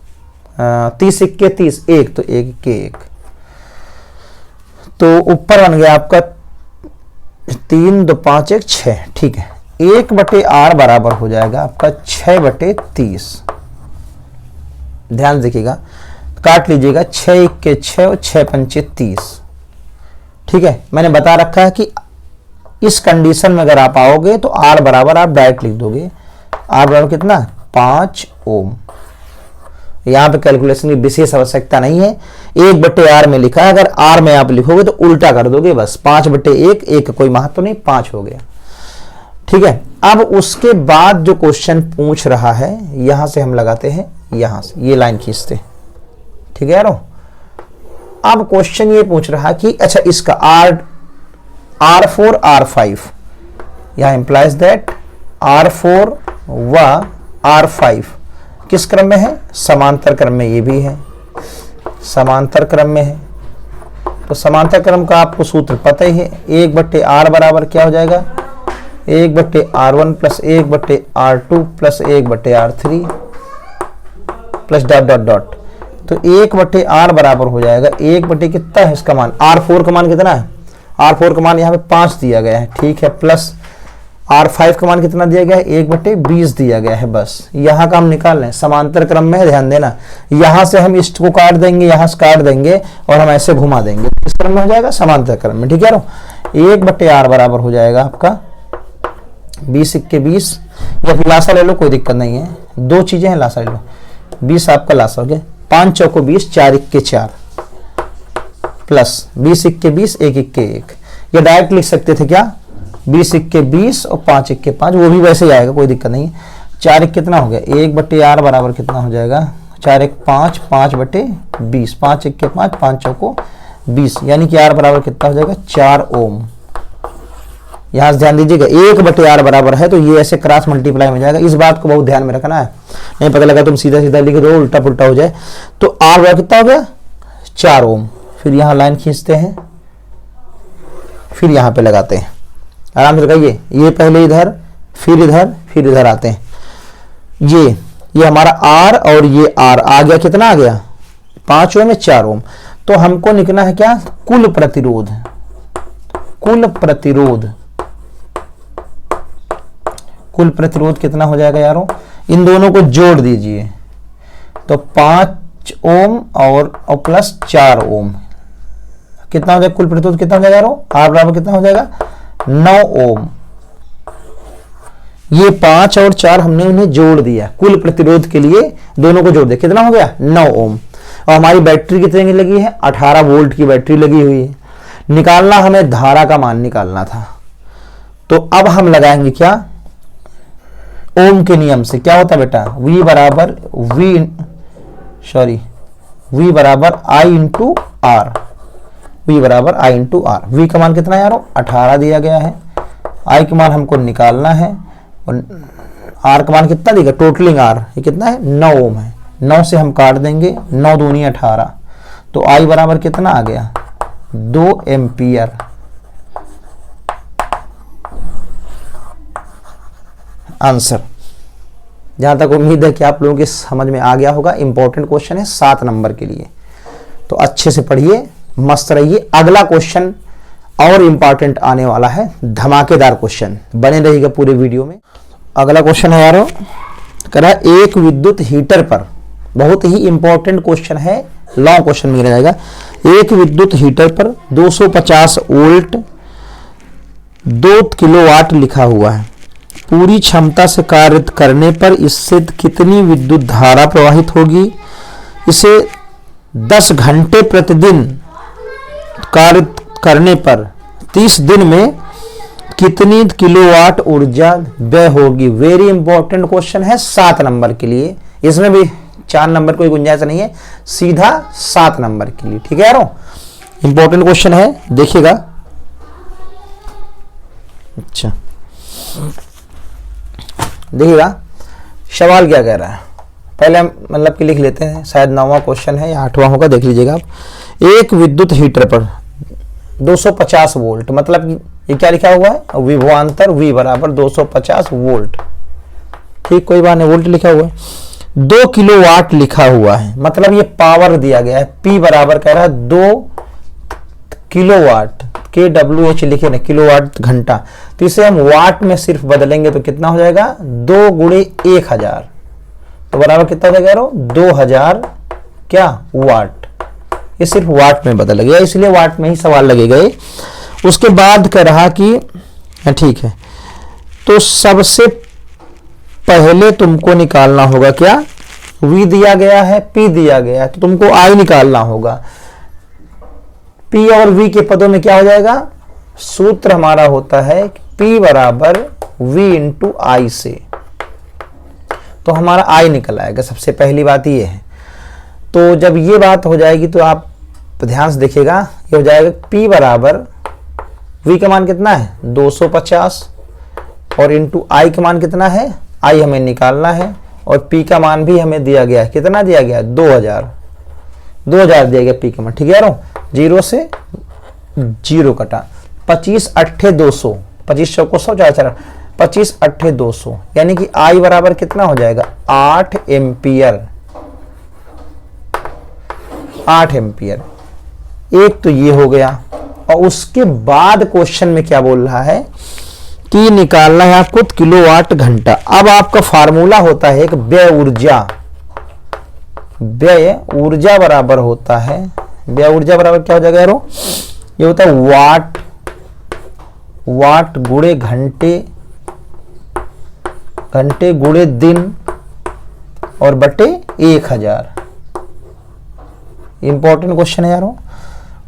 30 1 के 30 1, तो 1 के 1। तो ऊपर बन गया आपका 3 2 5 1 6। ठीक है, 1/R बराबर हो जाएगा आपका 6/30। ध्यान देखिएगा, काट लीजिएगा, 6 1 के 6 और 6 5 30। ठीक है, मैंने बता रखा है कि इस कंडीशन में अगर आप आओगे तो R बराबर आप डायरेक्ट लिख दोगे। R बराबर कितना, 5 ओम। यहां पे कैलकुलेशन की विशेष आवश्यकता नहीं है, 1/R में लिखा है, अगर R में आप लिखोगे तो उल्टा कर दोगे बस, 5/1, 1 कोई महत्व नहीं, 5 हो गया। ठीक है, अब उसके बाद जो क्वेश्चन पूछ रहा है, यहां से हम लगाते हैं, यहां से ये लाइन खींचते। ठीक है यारों, अब क्वेश्चन ये पूछ रहा है कि अच्छा इसका R4 R5, यहां इंप्लाइज दैट R4 व R5 किस क्रम में है, समांतर क्रम में। ये भी है समांतर क्रम में है, तो समांतर क्रम का आपको सूत्र पता ही है, 1/R बराबर क्या हो जाएगा, 1/R1 plus 1/R2 plus 1/R3 plus dot dot dot. तो 1/R बराबर हो जाएगा 1/ कितना है इसका मान, R4 का मान कितना है, R4 का मान यहाँ पे 5 दिया गया है। ठीक है, प्लस R5 का मान कितना दिया गया है, 1/20 दिया गया है। बस यहाँ का हम निकाल लें, समांतर क्रम में है, ध्यान देना। यहाँ से हम इसको काट देंगे, यहाँ से काट देंगे और हम ऐसे घुमा देंगे, किस क्रम में हो जाएगा, समांतर क्रम में। ठीक है, 1/R बराबर हो जाएगा आपका 20 1 के 20, या फिर लासा ले लो, कोई दिक्कत नहीं है, 2 चीजें हैं, लासा ले लो। 20 आपका लासा हो गया, 5 चौको 20, 4 1 के 4 प्लस 20 1 के 20, 1 1 के 1। ये डायरेक्ट लिख सकते थे क्या, 20 1 के 20 और 5 1 के 5, वो भी वैसे ही आएगा, कोई दिक्कत नहीं है। 4 1 कितना हो गया, 1/R बराबर कितना हो जाएगा, 4 1 5, 5/20, 5 1 के 5, 5 चौको 20, यानी कि R बराबर कितना हो जाएगा, 4 ओम। यहां से ध्यान दीजिएगा 1/r बराबर है, तो ये ऐसे क्रॉस मल्टीप्लाई हो जाएगा। इस बात को बहुत ध्यान में रखना है, नहीं पता लगा तुम सीधा सीधा लिख दो उल्टा पुल्टा हो जाए। तो r बराबर कितना हो गया 4 ओम। फिर यहां लाइन खींचते हैं, फिर यहां पे लगाते हैं, आराम से लगाइए। ये पहले इधर, फिर इधर, फिर इधर आते हैं। ये हमारा R और ये R आ गया, कितना आ गया 5 ओम में 4 ओम। तो हमको निकलना है क्या, कुल प्रतिरोध। कुल प्रतिरोध, कुल प्रतिरोध कितना हो जाएगा यारों, इन दोनों को जोड़ दीजिए तो 5 ओम और प्लस 4 ओम कितना हो जाएगा, कुल प्रतिरोध कितना हो जाएगा यारों, R बराबर कितना हो जाएगा 9 ओम। ये 5 और 4 हमने उन्हें जोड़ दिया, कुल प्रतिरोध के लिए दोनों को जोड़ दिया, कितना हो गया 9 ओम। और हमारी बैटरी कितने की लगी है, 18 वोल्ट की बैटरी लगी हुई है। निकालना हमें धारा का मान निकालना था, तो अब हम लगाएंगे क्या, ओम के नियम से। क्या होता है बेटा, V बराबर V बराबर I इंटू R, V बराबर I इंटू R। V का मान कितना है यारो 18 दिया गया है, I का मान हमको निकालना है और R का मान कितना देगा, टोटलिंग R ये कितना है 9 ओम है। 9 से हम काट देंगे, 9 दूनी 18, तो I बराबर कितना आ गया 2 एम्पियर। आंसर। जहां तक उम्मीद है कि आप लोगों के समझ में आ गया होगा। इंपॉर्टेंट क्वेश्चन है 7 नंबर के लिए, तो अच्छे से पढ़िए, मस्त रहिए। अगला क्वेश्चन और इंपॉर्टेंट आने वाला है, धमाकेदार क्वेश्चन, बने रहिएगा पूरे वीडियो में। अगला क्वेश्चन है यारों, कह रहा है एक विद्युत हीटर पर, बहुत ही इंपॉर्टेंट क्वेश्चन है, लॉन्ग क्वेश्चन में जाएगा। एक विद्युत हीटर पर 250 वोल्ट 2 किलोवाट लिखा हुआ है। पूरी क्षमता से कार्य करने पर इससे कितनी विद्युत धारा प्रवाहित होगी। इसे 10 घंटे प्रतिदिन कार्य करने पर 30 दिन में कितनी किलोवाट ऊर्जा व्यय होगी। वेरी इंपॉर्टेंट क्वेश्चन है 7 नंबर के लिए, इसमें भी 4 नंबर कोई गुंजाइश नहीं है, सीधा 7 नंबर के लिए। ठीक है यारों, इंपॉर्टेंट क्वेश्चन है, देखिएगा। अच्छा देखिएगा सवाल क्या कह रहा है, पहले हम मतलब कि लिख लेते हैं, शायद 9वां क्वेश्चन है या 8वां होगा, देख लीजिएगा आप। एक विद्युत हीटर पर 250 वोल्ट, मतलब ये क्या लिखा हुआ है, विभवांतर V बराबर 250 वोल्ट, ठीक कोई बात नहीं, वोल्ट लिखा हुआ है। 2 किलोवाट लिखा हुआ है, मतलब ये पावर दिया गया है। P बराबर कह रहा है 2 किलोवाट, KWH लिखे ना, किलोवाट घंटा, तो इसे हम वाट में सिर्फ बदलेंगे तो कितना हो जाएगा 2 गुणे 1000, तो बराबर कितना हो जाएगा 2000 क्या वाट। ये सिर्फ वाट में बदल गया, इसलिए वाट में ही सवाल लगेगा। उसके बाद कह रहा कि ठीक है, तो सबसे पहले तुमको निकालना होगा क्या, V दिया गया है, P दिया गया है, तो तुमको I निकालना होगा। P और V के पदों में क्या हो जाएगा, सूत्र हमारा होता है P बराबर V इंटू I से, तो हमारा I निकल आएगा। सबसे पहली बात ये है, तो जब ये बात हो जाएगी तो आप ध्यान से देखिएगा, ये हो जाएगा P बराबर V का मान कितना है 250 और इंटू I का मान कितना है, I हमें निकालना है, और P का मान भी हमें दिया गया है, कितना दिया गया 2000 दिया गया P का मान। ठीक है यारों, 0 से 0 कटा, 25 8 200, 25 को 100 4 25 8 200, यानी कि I बराबर कितना हो जाएगा 8 एम्पियर। 8 एम्पियर, एक तो ये हो गया। और उसके बाद क्वेश्चन में क्या बोल रहा है कि निकालना है आपको किलोवाट घंटा। अब आपका फार्मूला होता है एक व्यय ऊर्जा, व्यय ऊर्जा बराबर होता है, व्यय ऊर्जा बराबर क्या हो जाएगा यारो, ये होता है वाट, वाट गुणे घंटे, घंटे गुणे दिन और बटे 1000। इंपॉर्टेंट क्वेश्चन है यारो।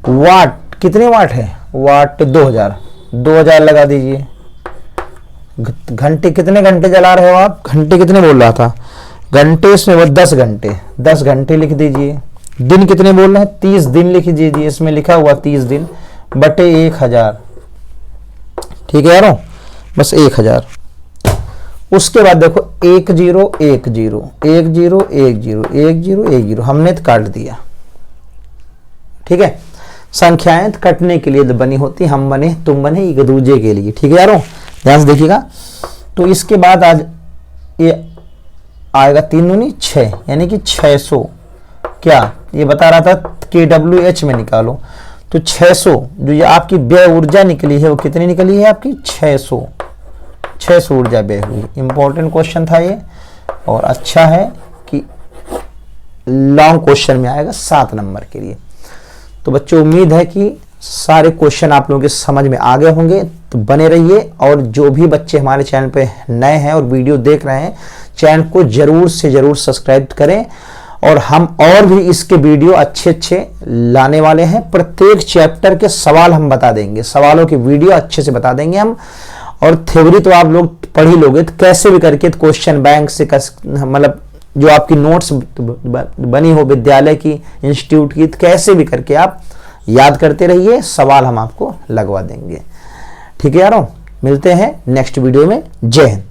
वाट कितने वाट है, वाट 2000 लगा दीजिए। घंटे कितने घंटे चला रहे हो आप, घंटे कितने बोल रहा था, घंटे इसमें वो 10 घंटे लिख दीजिए। दिन कितने बोल रहे हैं 30 दिन लिख दीजिए, इसमें लिखा हुआ 30 दिन बटे 1000। ठीक है यारों, बस 1000। उसके बाद देखो 1 0 1 0 1 0 1 0 1 0 1 0, हमने तो काट दिया। ठीक है, संख्याएं तो कटने के लिए बनी होती, हम बने तुम बने एक दूसरे के लिए। ठीक है यारों, ध्यान से देखिएगा। तो इसके बाद आज ये आएगा 3 दूनी 6, यानी कि 600। क्या ये बता रहा था KWH में निकालो, तो 600 जो ये आपकी व्यय ऊर्जा निकली है वो कितनी निकली है आपकी 600 ऊर्जा व्यय हुई। इंपॉर्टेंट क्वेश्चन था ये, और अच्छा है कि लॉन्ग क्वेश्चन में आएगा 7 नंबर के लिए। तो बच्चों उम्मीद है कि सारे क्वेश्चन आप लोगों के समझ में आ गए होंगे, तो बने रहिए। और जो भी बच्चे हमारे चैनल पे नए हैं और वीडियो देख रहे हैं, चैनल को जरूर से जरूर सब्सक्राइब करें। और हम और भी इसके वीडियो अच्छे लाने वाले हैं। प्रत्येक चैप्टर के सवाल हम बता देंगे, सवालों की वीडियो अच्छे से बता देंगे हम। और थ्योरी तो आप लोग पढ़ ही लोगे, तो कैसे भी करके क्वेश्चन बैंक से मतलब जो आपकी नोट्स बनी हो विद्यालय की, इंस्टीट्यूट की, तो कैसे भी करके आप याद करते रहिए, सवाल हम आपको लगवा देंगे। ठीक है यारों, मिलते हैं नेक्स्ट वीडियो में। जय हिंद।